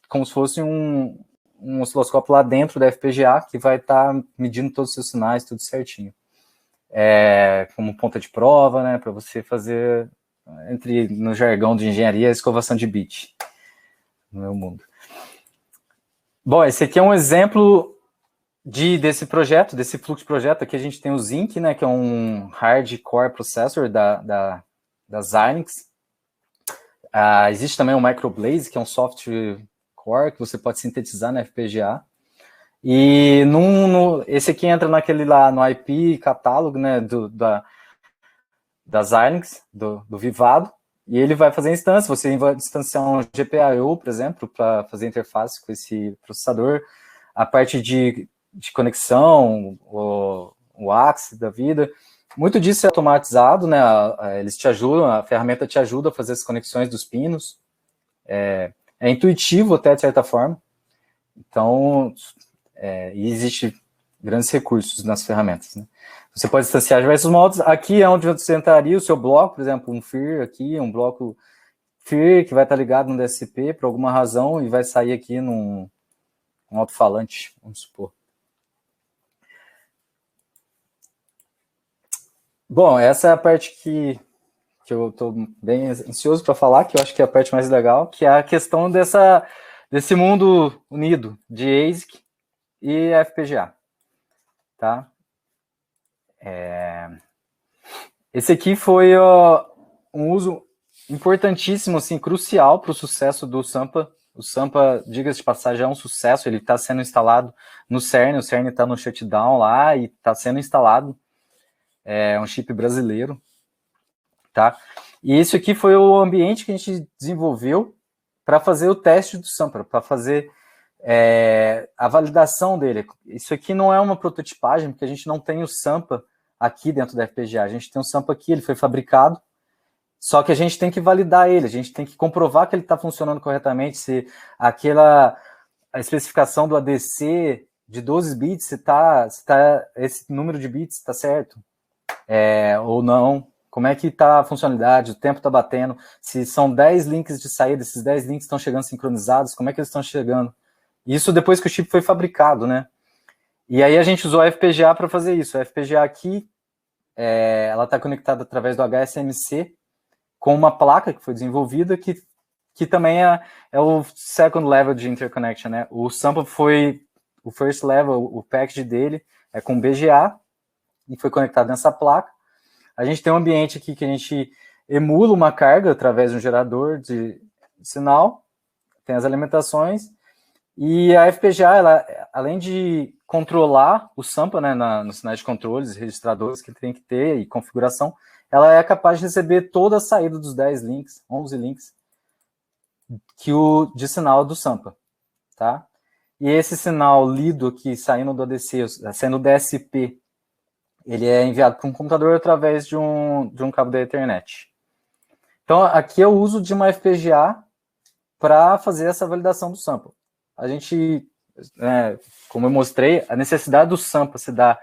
como se fosse um osciloscópio lá dentro da FPGA, que vai estar medindo todos os seus sinais, tudo certinho. Como ponta de prova, né, para você fazer, no jargão de engenharia, a escovação de bit no meu mundo. Bom, esse aqui é um exemplo desse projeto, desse fluxo de projeto. Aqui a gente tem o Zinc, né, que é um hardcore processor da Xilinx. Existe também o Microblaze, que é um software core que você pode sintetizar na FPGA. E esse aqui entra naquele lá, no IP catálogo, né, da Xilinx, do Vivado, e ele vai fazer instância. Você vai distanciar um GPIO, por exemplo, para fazer interface com esse processador. A parte de conexão, o Axis da vida, muito disso é automatizado, né? Eles te ajudam, a ferramenta te ajuda a fazer as conexões dos pinos. É intuitivo até, de certa forma. Então, e existe grandes recursos nas ferramentas, né? Você pode distanciar diversos modos. Aqui é onde você entraria o seu bloco, por exemplo, um FIR aqui, um bloco FIR que vai estar ligado no DSP por alguma razão e vai sair aqui num alto-falante, vamos supor. Bom, essa é a parte que eu estou bem ansioso para falar, que eu acho que é a parte mais legal, que é a questão desse mundo unido de ASIC e FPGA. Tá? Esse aqui foi um uso importantíssimo, assim, crucial para o sucesso do Sampa. O Sampa, diga-se de passagem, é um sucesso. Ele está sendo instalado no CERN, o CERN está no shutdown lá e está sendo instalado. É um chip brasileiro, tá? E isso aqui foi o ambiente que a gente desenvolveu para fazer o teste do Sampa, para fazer a validação dele. Isso aqui não é uma prototipagem, porque a gente não tem o Sampa aqui dentro da FPGA. A gente tem o Sampa aqui, ele foi fabricado, só que a gente tem que validar ele, a gente tem que comprovar que ele está funcionando corretamente, se a especificação do ADC de 12 bits, se esse número de bits está certo, ou não, como é que está a funcionalidade, o tempo está batendo, se são 10 links de saída, esses 10 links estão chegando sincronizados, como é que eles estão chegando. Isso depois que o chip foi fabricado, né? E aí a gente usou a FPGA para fazer isso. A FPGA aqui, ela está conectada através do HSMC com uma placa que foi desenvolvida que também é o second level de interconnection, né? O sample foi o first level, o package dele é com BGA e foi conectado nessa placa. A gente tem um ambiente aqui que a gente emula uma carga através de um gerador de sinal, tem as alimentações, e a FPGA, ela, além de controlar o sample, né, nos sinais de controles, registradores que tem que ter e configuração, ela é capaz de receber toda a saída dos 10 links, 11 links, de sinal do sample, tá? E esse sinal lido aqui, saindo do ADC, saindo do DSP, ele é enviado para um computador através de um cabo da Ethernet. Então, aqui é o uso de uma FPGA para fazer essa validação do sample. A gente, como eu mostrei, a necessidade do sample se dá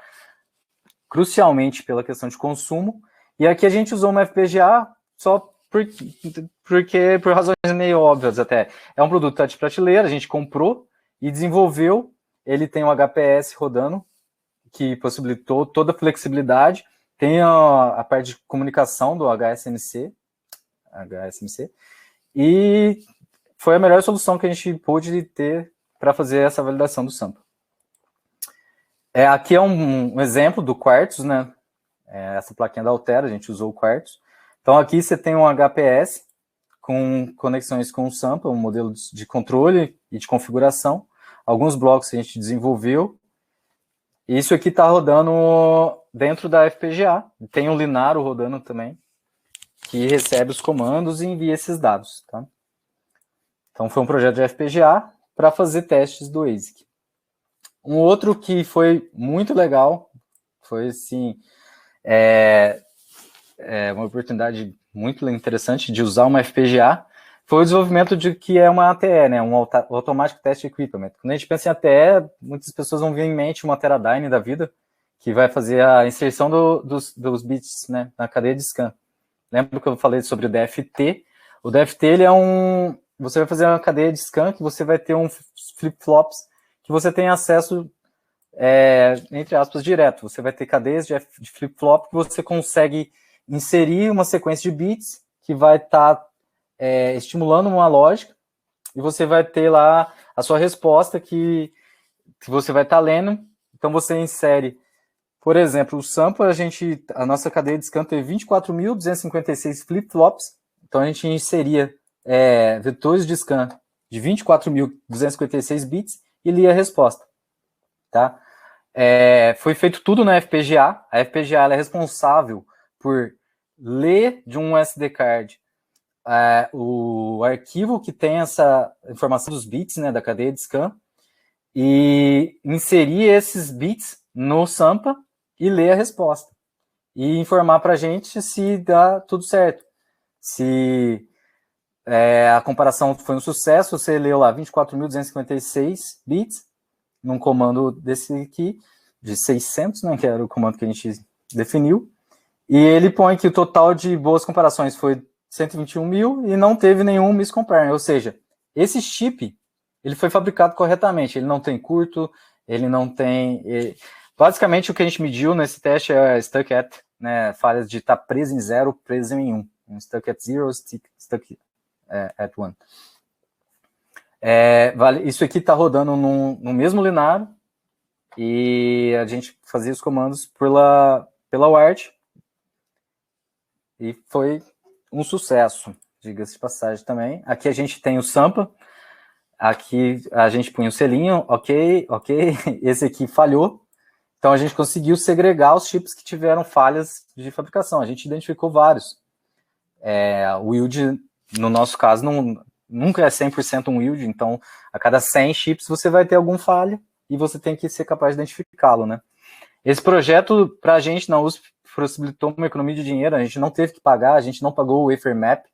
crucialmente pela questão de consumo, e aqui a gente usou uma FPGA só porque por razões meio óbvias até. É um produto de prateleira, a gente comprou e desenvolveu, ele tem um HPS rodando, que possibilitou toda a flexibilidade, tem a parte de comunicação do HSMC, e foi a melhor solução que a gente pôde ter para fazer essa validação do sample. Aqui é um exemplo do Quartz, né? Essa plaquinha da Altera, a gente usou o Quartz. Então aqui você tem um HPS com conexões com o sample, um modelo de controle e de configuração, alguns blocos que a gente desenvolveu. Isso aqui está rodando dentro da FPGA. Tem um Linaro rodando também, que recebe os comandos e envia esses dados. Tá? Então, foi um projeto de FPGA para fazer testes do ASIC. Um outro que foi muito legal, foi assim, uma oportunidade muito interessante de usar uma FPGA, foi o desenvolvimento de que é uma ATE, né, um Automatic Test Equipment. Quando a gente pensa em ATE, muitas pessoas vão ver em mente uma Teradyne da vida, que vai fazer a inserção dos bits, né, na cadeia de scan. Lembra que eu falei sobre o DFT? O DFT, ele é você vai fazer uma cadeia de scan que você vai ter flip-flops que você tem acesso, entre aspas, direto. Você vai ter cadeias de flip-flop que você consegue inserir uma sequência de bits que vai estar estimulando uma lógica, e você vai ter lá a sua resposta que você vai estar lendo. Então você insere, por exemplo, o sample, a nossa cadeia de scan tem 24.256 flip-flops, então a gente inseria vetores de scan de 24.256 bits e lia a resposta. Tá? Foi feito tudo na FPGA. A FPGA ela é responsável por ler de um SD card o arquivo que tem essa informação dos bits, né, da cadeia de scan, e inserir esses bits no sample e ler a resposta. E informar para a gente se dá tudo certo. Se a comparação foi um sucesso, você leu lá 24.256 bits, num comando desse aqui, de 600, né, que era o comando que a gente definiu, e ele põe que o total de boas comparações foi 121 mil e não teve nenhum miscompare, ou seja, esse chip, ele foi fabricado corretamente, ele não tem curto, ele não tem... Basicamente, o que a gente mediu nesse teste é stuck at, né, falhas de estar preso em 0, preso em 1. Stuck at 0, stuck at 1. Isso aqui está rodando no mesmo Linaro, e a gente fazia os comandos pela UART, e foi um sucesso, diga-se de passagem também. Aqui a gente tem o sample, aqui a gente põe o selinho, ok, esse aqui falhou, então a gente conseguiu segregar os chips que tiveram falhas de fabricação, a gente identificou vários. O yield, no nosso caso, nunca é 100% um yield, então a cada 100 chips você vai ter alguma falha e você tem que ser capaz de identificá-lo, né? Esse projeto, para a gente, na USP, possibilitou uma economia de dinheiro, a gente não teve que pagar, a gente não pagou o wafer map,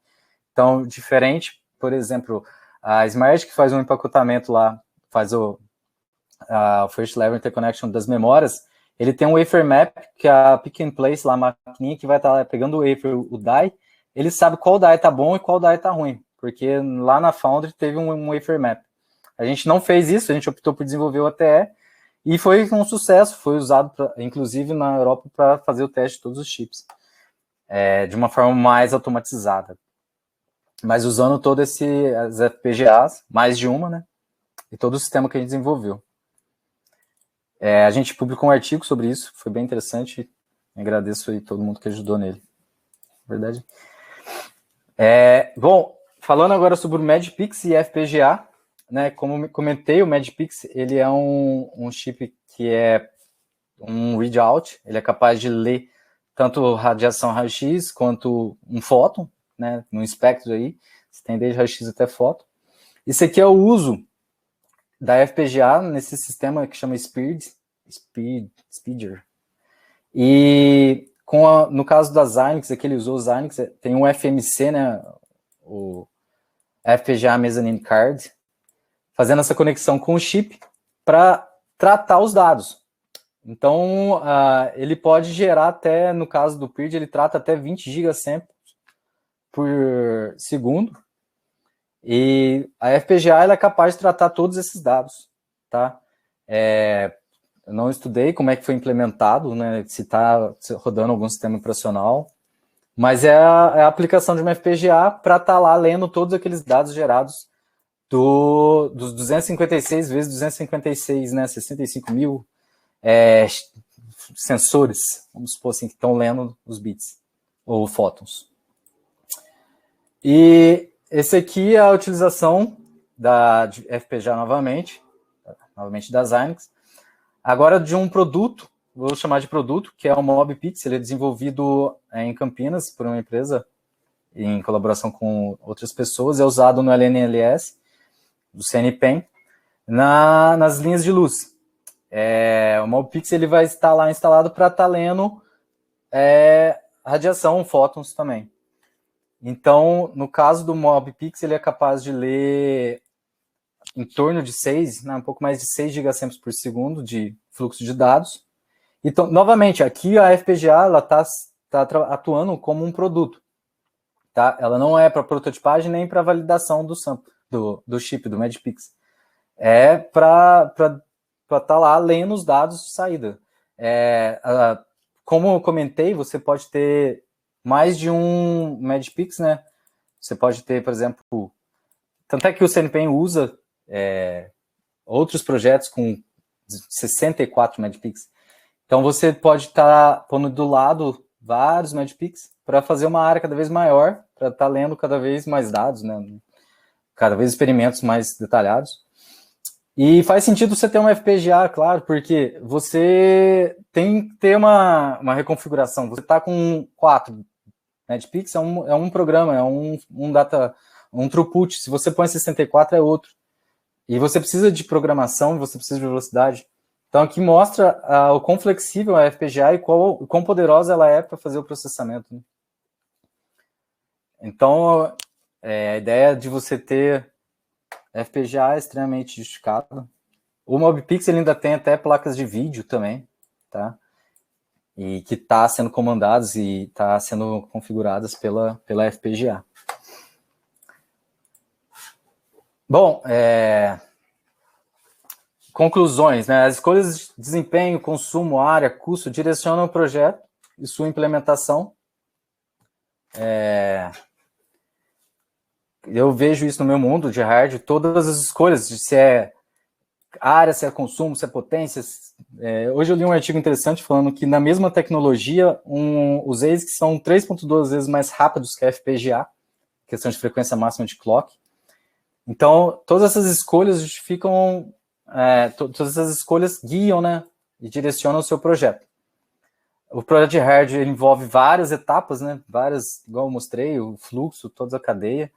então, diferente, por exemplo, a Smart, que faz um empacotamento lá, faz o First Level Interconnection das memórias, ele tem um wafer map, que é a pick and place, lá, a maquininha que vai estar pegando o wafer, o die, ele sabe qual die tá bom e qual die tá ruim, porque lá na Foundry teve um wafer map. A gente não fez isso, a gente optou por desenvolver o ATE, e foi um sucesso, foi usado, inclusive, na Europa para fazer o teste de todos os chips, de uma forma mais automatizada. Mas usando todo as FPGAs, mais de uma, né? E todo o sistema que a gente desenvolveu. A gente publicou um artigo sobre isso, foi bem interessante. Agradeço aí todo mundo que ajudou nele. Verdade. Bom, falando agora sobre o Magpix e FPGA, né? Como comentei, o Magpix ele é um chip que é um readout, ele é capaz de ler tanto radiação raio-x quanto um fóton, né? No espectro aí, você tem desde raio-x até fóton. Isso aqui é o uso da FPGA nesse sistema que chama Speeder. E no caso da Xilinx, aqui ele usou o Xilinx, tem um FMC, né, o FPGA Mezzanine Card, fazendo essa conexão com o chip para tratar os dados. Então, ele pode gerar até, no caso do PIRD, ele trata até 20 gigasamples por segundo. E a FPGA ela é capaz de tratar todos esses dados, tá? Eu não estudei como é que foi implementado, né? Se está rodando algum sistema operacional, mas é a aplicação de uma FPGA para estar lá lendo todos aqueles dados gerados dos 256 vezes 256, né? 65 mil sensores, vamos supor assim, que estão lendo os bits ou fótons. E esse aqui é a utilização de FPGA novamente da Xilinx. Agora de um produto, vou chamar de produto, que é o Mobpix. Ele é desenvolvido em Campinas por uma empresa em colaboração com outras pessoas. É usado no LNLS, do CNPEM, nas linhas de luz. O Mobpix ele vai estar lá instalado para estar lendo radiação, fótons também. Então, no caso do Mobpix, ele é capaz de ler em torno de 6, um pouco mais de 6 gigasamples por segundo de fluxo de dados. Então, novamente, aqui a FPGA está atuando como um produto. Tá? Ela não é para prototipagem nem para validação do chip, do Magpix. É para estar lá lendo os dados de saída. Como eu comentei, você pode ter mais de um Magpix, né? Você pode ter, por exemplo, tanto é que o CNPEM usa outros projetos com 64 Magpix. Então você pode estar pondo do lado vários Magpix para fazer uma área cada vez maior, para estar lendo cada vez mais dados, né? Cada vez experimentos mais detalhados. E faz sentido você ter uma FPGA, claro, porque você tem que ter uma reconfiguração. Você está com 4 Magpix, é um programa, é um throughput. Se você põe 64, é outro. E você precisa de programação, você precisa de velocidade. Então, aqui mostra o quão flexível é a FPGA e quão poderosa ela é para fazer o processamento. Né? Então, a ideia de você ter FPGA é extremamente justificada. O Mobpix ele ainda tem até placas de vídeo também, tá? E que está sendo comandadas e está sendo configuradas pela FPGA. Bom, conclusões, né? As escolhas de desempenho, consumo, área, custo direcionam o projeto e sua implementação. Eu vejo isso no meu mundo de hardware, todas as escolhas de se é área, se é consumo, se é potência. Hoje eu li um artigo interessante falando que na mesma tecnologia, os ASICs são 3,2 vezes mais rápidos que a FPGA, questão de frequência máxima de clock. Então, todas essas escolhas justificam, todas essas escolhas guiam, né, e direcionam o seu projeto. O projeto de hardware envolve várias etapas, né, igual eu mostrei, o fluxo, toda a cadeia,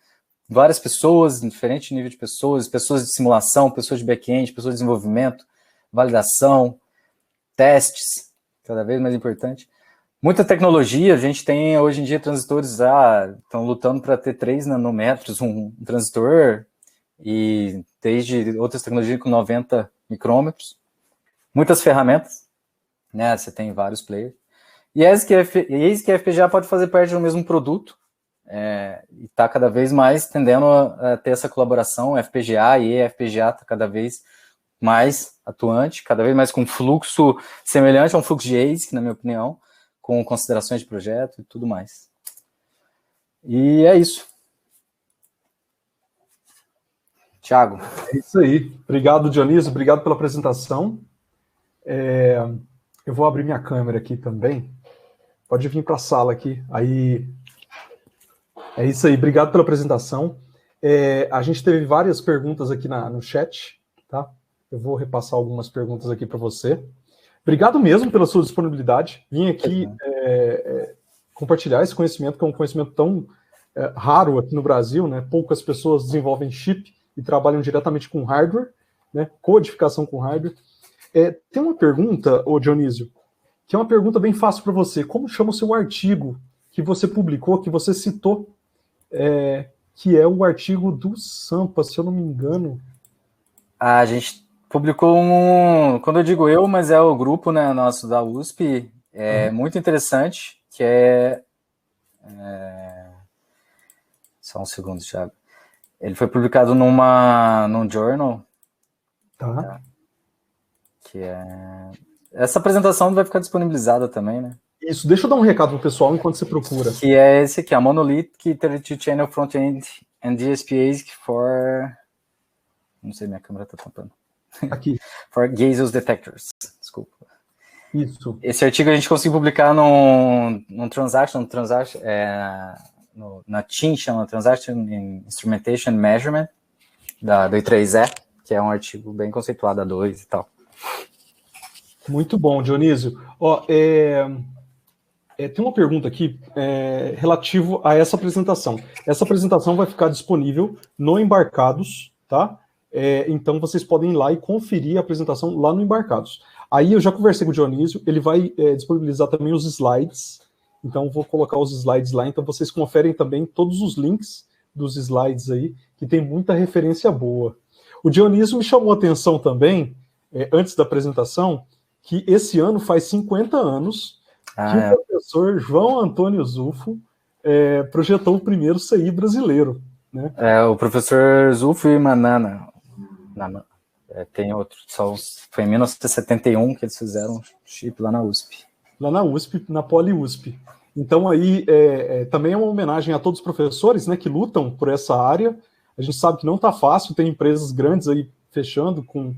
várias pessoas, diferente nível de pessoas de simulação, pessoas de back-end, pessoas de desenvolvimento, validação, testes, cada vez mais importante. Muita tecnologia, a gente tem hoje em dia transistores, estão lutando para ter 3 nanômetros, um transistor, e desde outras tecnologias com 90 micrômetros. Muitas ferramentas. né? Você tem vários players. E eis que a FPGA pode fazer parte do mesmo produto, e está cada vez mais tendendo a ter essa colaboração, FPGA e FPGA está cada vez mais atuante, cada vez mais com fluxo semelhante a um fluxo de ASIC, na minha opinião, com considerações de projeto e tudo mais. E é isso. Thiago. É isso aí. Obrigado, Dionísio. Obrigado pela apresentação. Eu vou abrir minha câmera aqui também. Pode vir para a sala aqui. Aí, é isso aí. Obrigado pela apresentação. A gente teve várias perguntas aqui no chat, tá? Eu vou repassar algumas perguntas aqui para você. Obrigado mesmo pela sua disponibilidade. Vim aqui compartilhar esse conhecimento, que é um conhecimento tão raro aqui no Brasil, né? Poucas pessoas desenvolvem chip e trabalham diretamente com hardware, né? Codificação com hardware. Tem uma pergunta, ô Dionísio, que é uma pergunta bem fácil para você. Como chama o seu artigo que você publicou, que você citou, que é o artigo do Sampa, se eu não me engano? A gente publicou quando eu digo eu, mas é o grupo, né, nosso da USP, muito interessante, que só um segundo, Thiago. Ele foi publicado num journal, tá? Que essa apresentação vai ficar disponibilizada também, né? Isso, deixa eu dar um recado pro pessoal enquanto você procura. Que é esse aqui, a Monolithic 32-channel front-end and DSP ASIC for... Não sei, minha câmera tá tampando. Aqui. For Gaseous Detectors, desculpa. Isso. Esse artigo a gente conseguiu publicar num Transaction, na TIN, chama Transaction Instrumentation Measurement, do I3E, que é um artigo bem conceituado, A2 e tal. Muito bom, Dionísio. Tem uma pergunta aqui relativo a essa apresentação. Essa apresentação vai ficar disponível no Embarcados, tá? Então vocês podem ir lá e conferir a apresentação lá no Embarcados. Aí eu já conversei com o Dionísio, ele vai disponibilizar também os slides, então vou colocar os slides lá, então vocês conferem também todos os links dos slides aí, que tem muita referência boa. O Dionísio me chamou a atenção também, antes da apresentação, que esse ano faz 50 anos que o professor João Antônio Zufo projetou o primeiro CI brasileiro, né? O professor Zufo e Manana. Tem outro, foi em 1971 que eles fizeram um chip lá na USP. Lá na USP, na Poli USP. Então aí também é uma homenagem a todos os professores, né, que lutam por essa área. A gente sabe que não está fácil, tem empresas grandes aí fechando com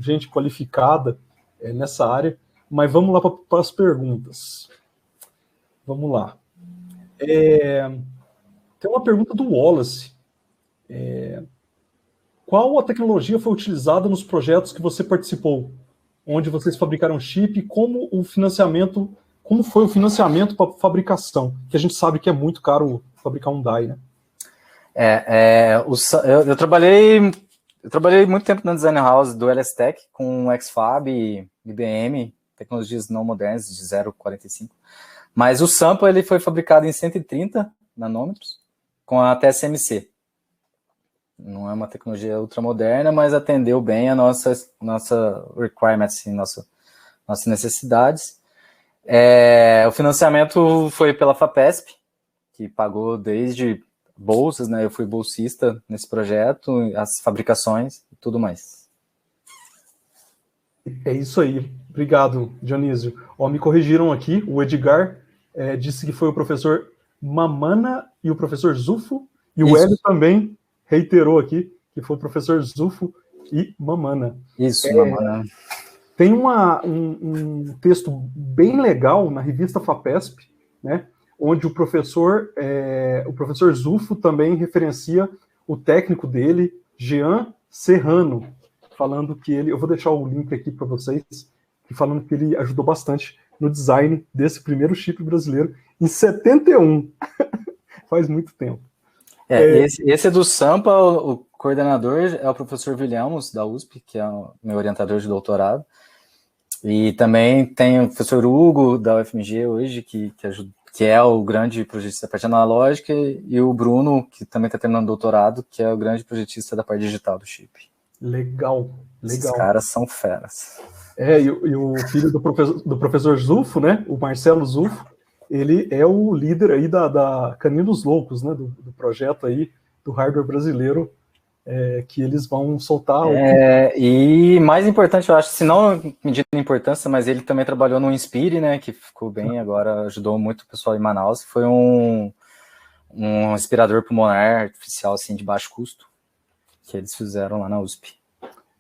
gente qualificada nessa área. Mas vamos lá para as perguntas. Vamos lá. Tem uma pergunta do Wallace. Qual a tecnologia foi utilizada nos projetos que você participou? Onde vocês fabricaram chip e como foi o financiamento para fabricação? Que a gente sabe que é muito caro fabricar um die, né? Eu trabalhei muito tempo na Design House do LSTech com XFAB, IBM, tecnologias não modernas de 0,45. Mas o Sampa ele foi fabricado em 130 nanômetros com a TSMC. Não é uma tecnologia ultramoderna, mas atendeu bem a nossa requirements, assim, nossas necessidades. O financiamento foi pela FAPESP, que pagou desde bolsas, né? Eu fui bolsista nesse projeto, as fabricações e tudo mais. É isso aí. Obrigado, Dionísio. Me corrigiram aqui, o Edgar disse que foi o professor Mamana e o professor Zufo, e o Hélio também reiterou aqui que foi o professor Zufo e Mamana. Isso, Mamana. Tem um texto bem legal na revista FAPESP, né, onde o professor Zufo também referencia o técnico dele, Jean Serrano, falando que eu vou deixar o link aqui para vocês, falando que ele ajudou bastante no design desse primeiro chip brasileiro em 71. Faz muito tempo. Esse é do Sampa, o coordenador é o professor Williams, da USP, que é o meu orientador de doutorado. E também tem o professor Hugo, da UFMG hoje, que é o grande projetista da parte analógica, e o Bruno, que também está terminando doutorado, que é o grande projetista da parte digital do chip. Legal, Esses legal. caras são feras. E o filho do professor Zufo, né? O Marcelo Zufo, ele é o líder aí da Caminho dos Loucos, né? Do projeto aí do hardware brasileiro, que eles vão soltar. E mais importante, eu acho, se não medida de importância, mas ele também trabalhou no Inspire, né? Que ficou bem agora, ajudou muito o pessoal em Manaus. Foi um respirador pulmonar artificial, assim, de baixo custo, que eles fizeram lá na USP.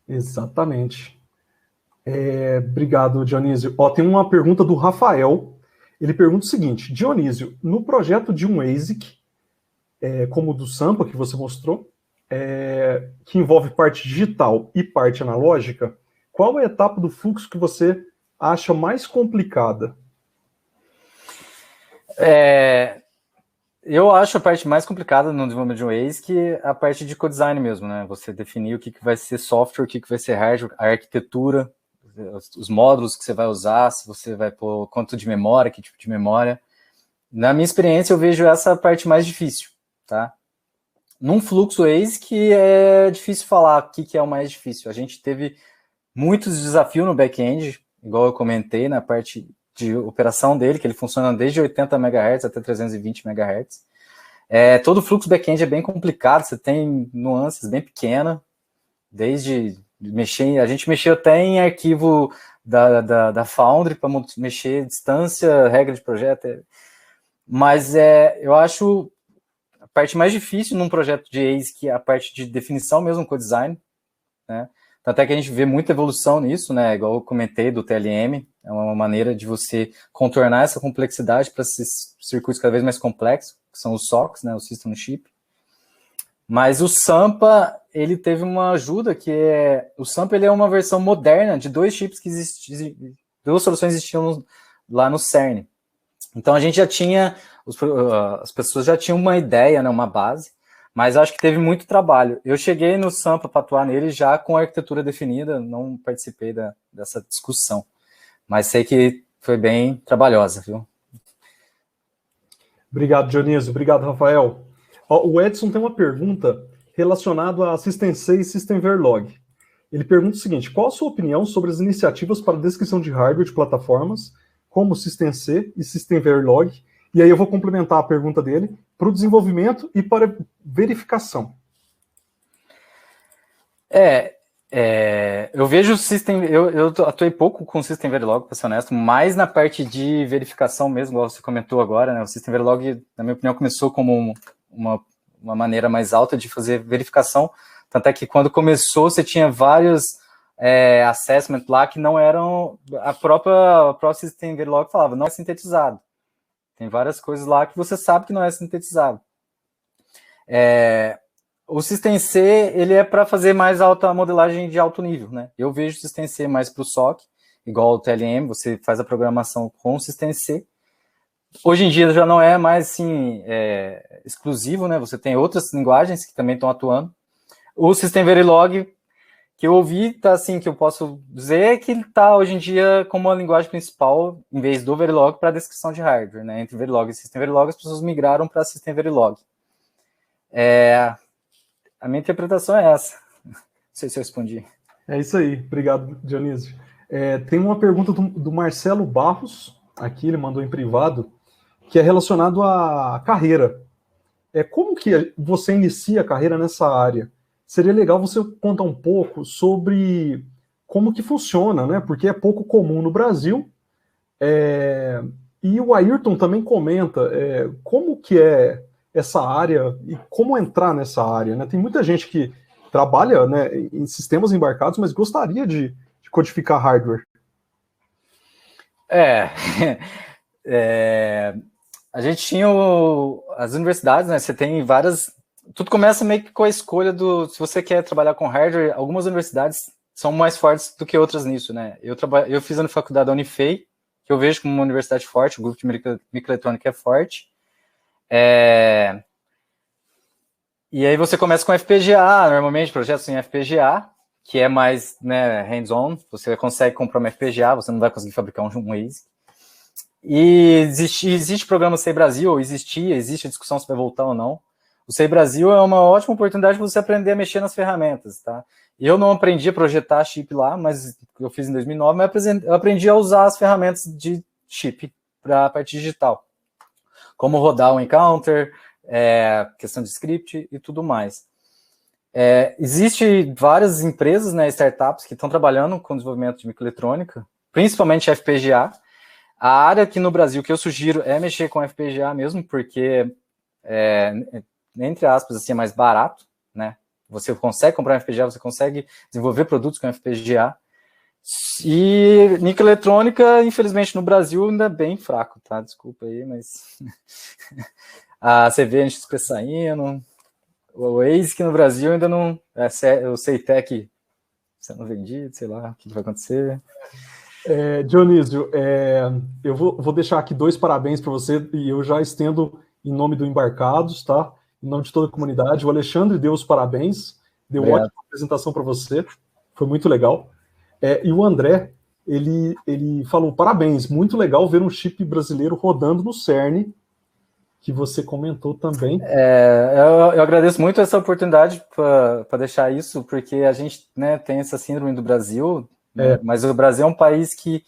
Exatamente. Obrigado, Dionísio. Tem uma pergunta do Rafael. Ele pergunta o seguinte: Dionísio, no projeto de um ASIC, como o do Sampa, que você mostrou, que envolve parte digital e parte analógica, qual é a etapa do fluxo que você acha mais complicada? Eu acho a parte mais complicada no desenvolvimento de um ASIC a parte de co-design mesmo, né? Você definir o que vai ser software, o que vai ser hardware, a arquitetura, os módulos que você vai usar, se você vai pôr quanto de memória, que tipo de memória. Na minha experiência, eu vejo essa parte mais difícil, tá? Num fluxo ASIC é difícil falar o que é o mais difícil. A gente teve muitos desafios no back-end, igual eu comentei, na parte de operação dele, que ele funciona desde 80 MHz até 320 MHz. Todo o fluxo back-end é bem complicado, você tem nuances bem pequenas, desde mexer, a gente mexeu até em arquivo da Foundry para mexer distância, regra de projeto, mas eu acho a parte mais difícil num projeto de ASIC é a parte de definição mesmo, co-design, né? Até que a gente vê muita evolução nisso, né? Igual eu comentei do TLM, é uma maneira de você contornar essa complexidade para esses circuitos cada vez mais complexos, que são os SoCs, né? O System on Chip. Mas o Sampa, ele teve uma ajuda que o Sampa ele é uma versão moderna de dois chips que existiam, duas soluções existiam lá no CERN. Então a gente já tinha, as pessoas já tinham uma ideia, né? Uma base. Mas acho que teve muito trabalho. Eu cheguei no Sampa para atuar nele já com a arquitetura definida, não participei dessa discussão. Mas sei que foi bem trabalhosa, viu? Obrigado, Dionísio. Obrigado, Rafael. O Edson tem uma pergunta relacionada a System-C e System Verilog. Ele pergunta o seguinte: qual a sua opinião sobre as iniciativas para descrição de hardware de plataformas como System-C e System Verilog? E aí eu vou complementar a pergunta dele para o desenvolvimento e para verificação. Eu vejo o System... Eu atuei pouco com o System Verilog, para ser honesto, mais na parte de verificação mesmo, como você comentou agora, né? O System Verilog, na minha opinião, começou como uma maneira mais alta de fazer verificação, tanto é que quando começou, você tinha vários assessment lá que não eram... A própria System Verilog falava, não é sintetizado. Tem várias coisas lá que você sabe que não é sintetizado. O System-C, ele é para fazer mais alta modelagem de alto nível, né? Eu vejo o System-C mais para o SOC, igual o TLM, você faz a programação com o System-C. Hoje em dia já não é mais assim, exclusivo, né? Você tem outras linguagens que também estão atuando. O System Verilog, que eu ouvi, tá assim, que eu posso dizer que ele está hoje em dia como a linguagem principal, em vez do Verilog, para descrição de hardware, né? Entre Verilog e System Verilog, as pessoas migraram para System Verilog. A minha interpretação é essa. Não sei se eu respondi. É isso aí. Obrigado, Dionísio. Tem uma pergunta do Marcelo Barros, aqui ele mandou em privado, que é relacionado à carreira. Como que você inicia a carreira nessa área? Seria legal você contar um pouco sobre como que funciona, né? Porque é pouco comum no Brasil. E o Ayrton também comenta como que é essa área e como entrar nessa área, né? Tem muita gente que trabalha, né, em sistemas embarcados, mas gostaria de codificar hardware. A gente tinha as universidades, né? Você tem várias... Tudo começa meio que com a escolha se você quer trabalhar com hardware. Algumas universidades são mais fortes do que outras nisso, né? Eu fiz na faculdade da Unifei, que eu vejo como uma universidade forte, o grupo de microeletrônica é forte. E aí você começa com FPGA, normalmente projetos em FPGA, que é mais, né, hands-on, você consegue comprar uma FPGA, você não vai conseguir fabricar um ASIC. E existe o programa Sei Brasil, ou existe a discussão se vai voltar ou não. O Sei Brasil é uma ótima oportunidade para você aprender a mexer nas ferramentas, tá? Eu não aprendi a projetar chip lá, mas eu fiz em 2009, mas eu aprendi a usar as ferramentas de chip para a parte digital. Como rodar um encounter, questão de script e tudo mais. Existe várias empresas, né, startups, que estão trabalhando com desenvolvimento de microeletrônica, principalmente FPGA. A área aqui no Brasil que eu sugiro é mexer com FPGA mesmo, porque, entre aspas, assim, é mais barato, né? Você consegue comprar um FPGA, você consegue desenvolver produtos com FPGA. E microeletrônica, infelizmente, no Brasil ainda é bem fraco, tá? Desculpa aí, mas a CVNXP saindo, o ASIC no Brasil ainda não... o Ceitec sendo vendido, sei lá o que vai acontecer. Dionísio, eu vou deixar aqui 2 parabéns para você, e eu já estendo em nome do Embarcados, tá? Em nome de toda a comunidade. O Alexandre deu os parabéns, deu uma ótima apresentação para você, foi muito legal. E o André, ele falou, parabéns, muito legal ver um chip brasileiro rodando no CERN, que você comentou também. Eu agradeço muito essa oportunidade para deixar isso, porque a gente, né, tem essa síndrome do Brasil, mas o Brasil é um país que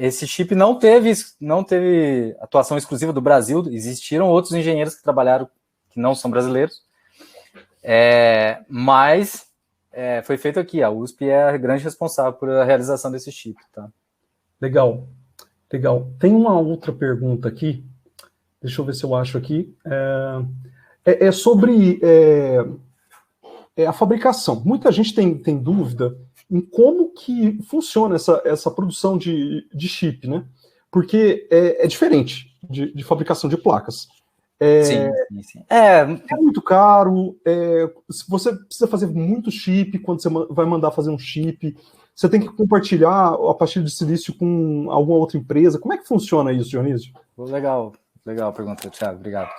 esse chip não teve atuação exclusiva do Brasil, existiram outros engenheiros que trabalharam que não são brasileiros, mas foi feito aqui, a USP é a grande responsável por a realização desse chip. Tá? Legal. Tem uma outra pergunta aqui, deixa eu ver se eu acho aqui, sobre a fabricação. Muita gente tem dúvida em como que funciona essa produção de chip, né? Porque é diferente de fabricação de placas. Sim. É muito caro, se você precisa fazer muito chip, quando você vai mandar fazer um chip, você tem que compartilhar a pastilha de silício com alguma outra empresa. Como é que funciona isso, Dionísio? Legal a pergunta, Thiago, obrigado.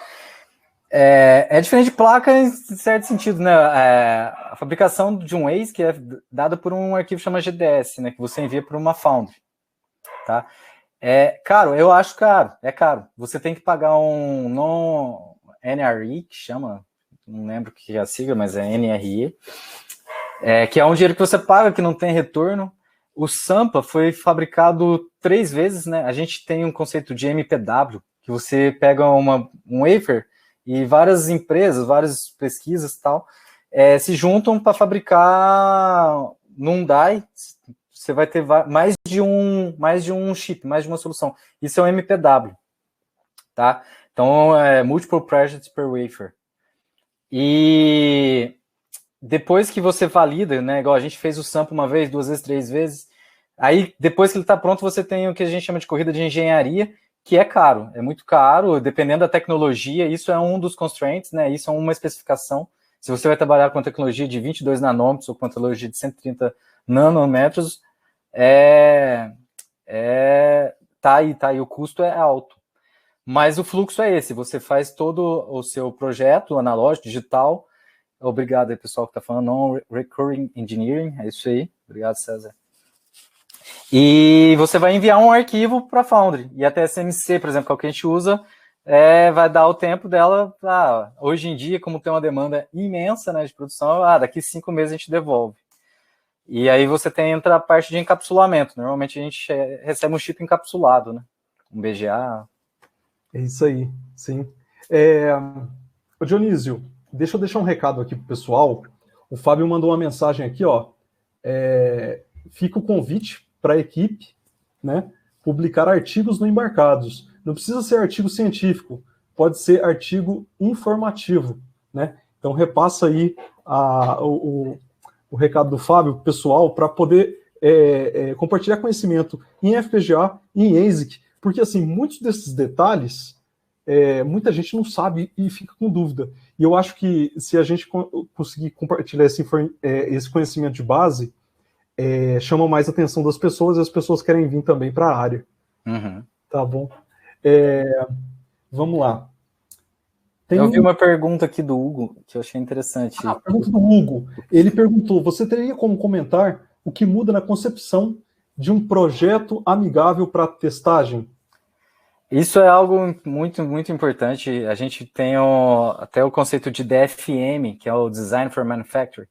É diferente de placa em certo sentido, né? A fabricação de um ASIC é dada por um arquivo chamado GDS, né? Que você envia para uma foundry, tá? Caro, eu acho caro, é caro. Você tem que pagar um NRE, que chama, não lembro o que é a sigla, mas é NRE, que é um dinheiro que você paga, que não tem retorno. O Sampa foi fabricado 3 vezes, né? A gente tem um conceito de MPW, que você pega um wafer e várias empresas, várias pesquisas e tal, se juntam para fabricar num die. Você vai ter mais de um chip, mais de uma solução. Isso é um MPW, tá? Então, multiple projects per wafer. E depois que você valida, né, igual a gente fez o sample uma vez, 2 vezes, 3 vezes, aí depois que ele está pronto, você tem o que a gente chama de corrida de engenharia, que é caro, é muito caro, dependendo da tecnologia, isso é um dos constraints, né, isso é uma especificação. Se você vai trabalhar com tecnologia de 22 nanômetros ou com tecnologia de 130 nanômetros, tá aí, o custo é alto. Mas o fluxo é esse, você faz todo o seu projeto analógico, digital. Obrigado aí, pessoal que está falando, non-recurring engineering, é isso aí. Obrigado, César. E você vai enviar um arquivo para a Foundry. E a TSMC, por exemplo, que é o que a gente usa, vai dar o tempo dela. Hoje em dia, como tem uma demanda imensa, né, de produção, daqui 5 meses a gente devolve. E aí você entra a parte de encapsulamento. Normalmente a gente recebe um chip encapsulado, né? Um BGA. É isso aí, sim. Dionísio, deixa eu deixar um recado aqui pro pessoal. O Fábio mandou uma mensagem aqui, ó. Fica o convite para a equipe, né, publicar artigos no Embarcados. Não precisa ser artigo científico, pode ser artigo informativo, né? Então repassa aí o recado do Fábio pro pessoal para poder compartilhar conhecimento em FPGA e em ASIC, porque assim, muitos desses detalhes muita gente não sabe e fica com dúvida. E eu acho que se a gente conseguir compartilhar esse conhecimento de base, chama mais a atenção das pessoas e as pessoas querem vir também para a área. Uhum. Tá bom? Vamos lá. Eu vi uma pergunta aqui do Hugo, que eu achei interessante. A pergunta do Hugo. Ele perguntou, você teria como comentar o que muda na concepção de um projeto amigável para testagem? Isso é algo muito, muito importante. A gente tem até o conceito de DFM, que é o Design for Manufacturing,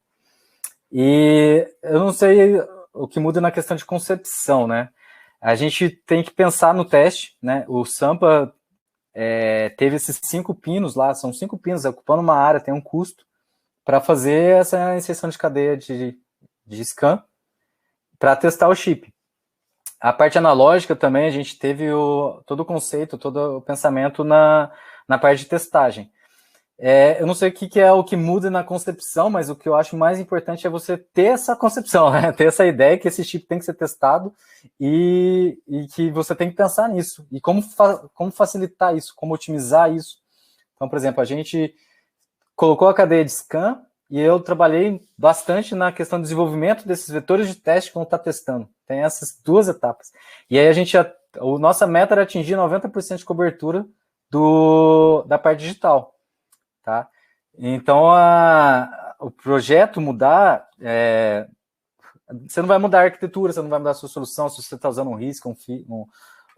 E eu não sei o que muda na questão de concepção, né? A gente tem que pensar no teste, né? O Sampa teve esses 5 pinos lá, são 5 pinos, ocupando uma área, tem um custo para fazer essa inserção de cadeia de scan para testar o chip. A parte analógica também, a gente teve todo o conceito, todo o pensamento na parte de testagem. Eu não sei o que é o que muda na concepção, mas o que eu acho mais importante é você ter essa concepção, né? Ter essa ideia que esse chip tem que ser testado e que você tem que pensar nisso. E como facilitar isso, como otimizar isso. Então, por exemplo, a gente colocou a cadeia de scan e eu trabalhei bastante na questão do desenvolvimento desses vetores de teste quando está testando. Tem essas 2 etapas. E aí nossa meta era atingir 90% de cobertura da parte digital. Tá? Então, o projeto mudar, você não vai mudar a arquitetura, você não vai mudar a sua solução, se você está usando um RISC,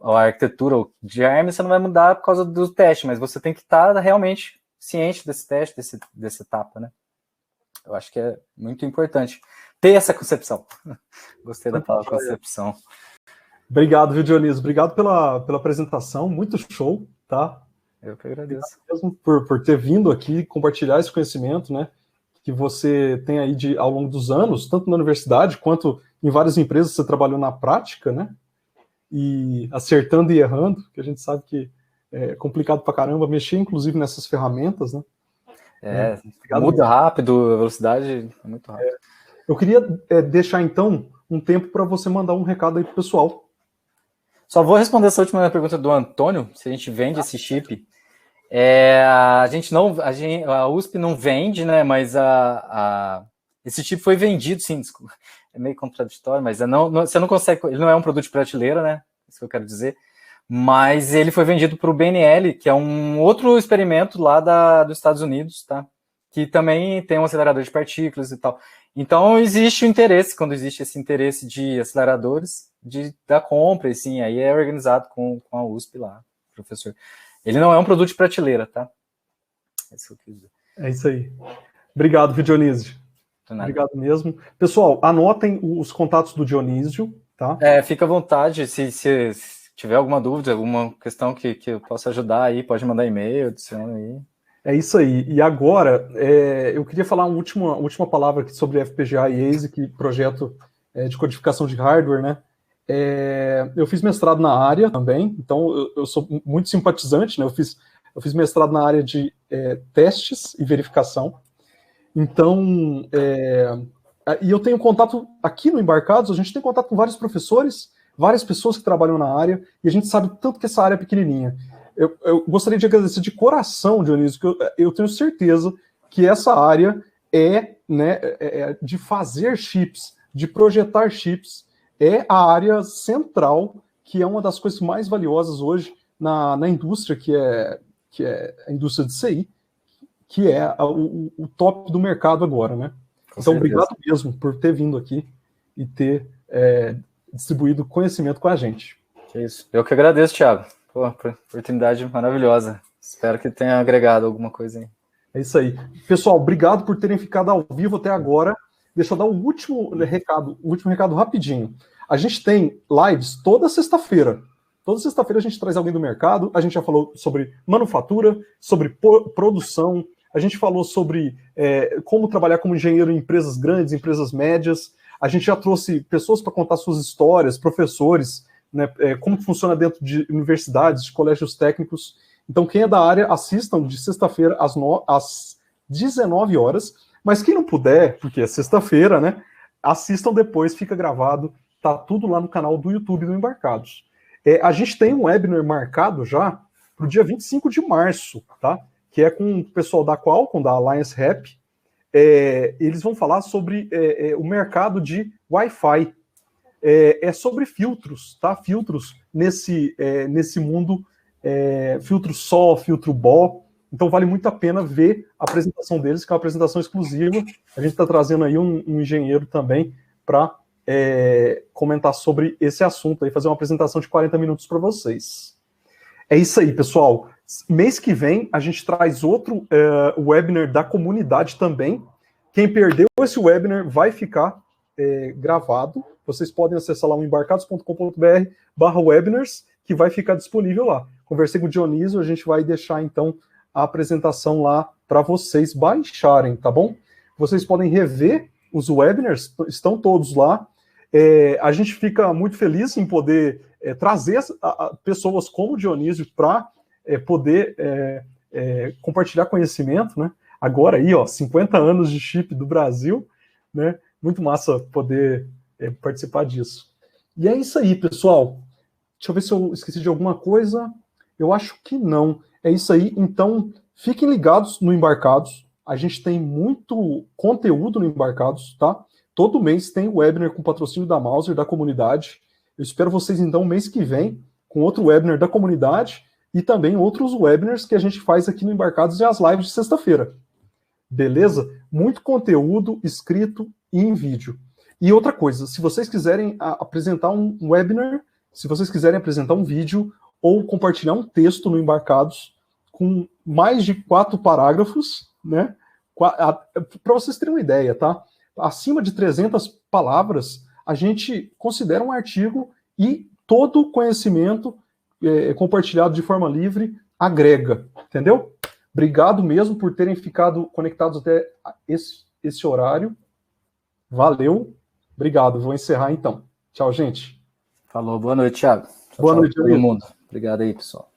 a arquitetura de ARM, você não vai mudar por causa do teste, mas você tem que estar realmente ciente desse teste, dessa etapa, né? Eu acho que é muito importante ter essa concepção. Gostei da palavra concepção. Obrigado, viu, Dionísio? Obrigado pela apresentação, muito show, tá? Eu que agradeço. Mesmo por ter vindo aqui compartilhar esse conhecimento, né, que você tem aí ao longo dos anos, tanto na universidade quanto em várias empresas você trabalhou na prática, né, e acertando e errando, que a gente sabe que é complicado pra caramba mexer, inclusive, nessas ferramentas, né. Muda rápido, a velocidade é muito rápido. Eu queria deixar, então, um tempo para você mandar um recado aí pro pessoal. Só vou responder essa última pergunta do Antônio, se a gente vende esse chip. A USP não vende, né? Mas esse chip foi vendido, sim. Desculpa, é meio contraditório, mas você não consegue. Ele não é um produto de prateleira, né? Isso que eu quero dizer. Mas ele foi vendido para o BNL, que é um outro experimento lá dos Estados Unidos, tá? Que também tem um acelerador de partículas e tal. Então existe o interesse, quando existe esse interesse de aceleradores, da compra, e sim, aí é organizado com a USP lá, professor. Ele não é um produto de prateleira, tá? É isso que eu quis dizer. É isso aí. Obrigado, viu, Dionísio? Obrigado mesmo. Pessoal, anotem os contatos do Dionísio, tá? Fica à vontade, se tiver alguma dúvida, alguma questão que eu possa ajudar aí, pode mandar e-mail, adiciona aí. É isso aí. E agora, eu queria falar uma última palavra aqui sobre FPGA e ASIC, projeto de codificação de hardware, né? Eu fiz mestrado na área também, então eu sou muito simpatizante, né? Eu fiz mestrado na área de testes e verificação. Então, e eu tenho contato aqui no Embarcados, a gente tem contato com vários professores, várias pessoas que trabalham na área, e a gente sabe tanto que essa área é pequenininha. Eu gostaria de agradecer de coração, Dionísio, que eu tenho certeza que essa área de fazer chips, de projetar chips, é a área central, que é uma das coisas mais valiosas hoje na indústria, que é a indústria de CI, que é o top do mercado agora, né? Então, obrigado mesmo por ter vindo aqui e ter distribuído conhecimento com a gente. É isso. Eu que agradeço, Thiago. Pô, oportunidade maravilhosa. Espero que tenha agregado alguma coisa aí. É isso aí. Pessoal, obrigado por terem ficado ao vivo até agora. Deixa eu dar o último recado rapidinho. A gente tem lives toda sexta-feira. Toda sexta-feira a gente traz alguém do mercado. A gente já falou sobre manufatura, sobre produção. A gente falou sobre como trabalhar como engenheiro em empresas grandes, empresas médias. A gente já trouxe pessoas para contar suas histórias, professores, né, como funciona dentro de universidades, de colégios técnicos. Então, quem é da área, assistam de sexta-feira às 19 horas. Mas quem não puder, porque é sexta-feira, né, assistam depois, fica gravado. Tá tudo lá no canal do YouTube do Embarcados. A gente tem um webinar marcado já para o dia 25 de março, tá? Que é com o pessoal da Qualcomm, da Alliance Rap. Eles vão falar sobre o mercado de Wi-Fi. É sobre filtros, tá? Filtros nesse mundo, filtro SOI, filtro BAW. Então vale muito a pena ver a apresentação deles, que é uma apresentação exclusiva. A gente está trazendo aí um engenheiro também para comentar sobre esse assunto, aí, fazer uma apresentação de 40 minutos para vocês. É isso aí, pessoal. Mês que vem a gente traz outro webinar da comunidade também. Quem perdeu Esse webinar vai ficar gravado. Vocês podem acessar lá o embarcados.com.br/webinars, que vai ficar disponível lá. Conversei com o Dionísio, a gente vai deixar, então, a apresentação lá para vocês baixarem, tá bom? Vocês podem rever os webinars, estão todos lá. A gente fica muito feliz em poder trazer pessoas como o Dionísio para poder compartilhar conhecimento, né? Agora aí, 50 anos de chip do Brasil, né? Muito massa poder participar disso. E é isso aí, pessoal. Deixa eu ver se eu esqueci de alguma coisa. Eu acho que não. É isso aí. Então, fiquem ligados no Embarcados. A gente tem muito conteúdo no Embarcados, tá? Todo mês tem webinar com patrocínio da Mouser, da comunidade. Eu espero vocês, então, mês que vem, com outro webinar da comunidade e também outros webinars que a gente faz aqui no Embarcados e as lives de sexta-feira. Beleza? Muito conteúdo escrito e em vídeo. E outra coisa, se vocês quiserem apresentar um webinar, se vocês quiserem apresentar um vídeo ou compartilhar um texto no Embarcados com mais de 4 parágrafos, né? Para vocês terem uma ideia, tá? Acima de 300 palavras, a gente considera um artigo e todo conhecimento compartilhado de forma livre agrega, entendeu? Obrigado mesmo por terem ficado conectados até esse horário. Valeu. Obrigado. Vou encerrar então. Tchau, gente. Falou. Boa noite, Thiago. Boa noite, todo mundo. Obrigado aí, pessoal.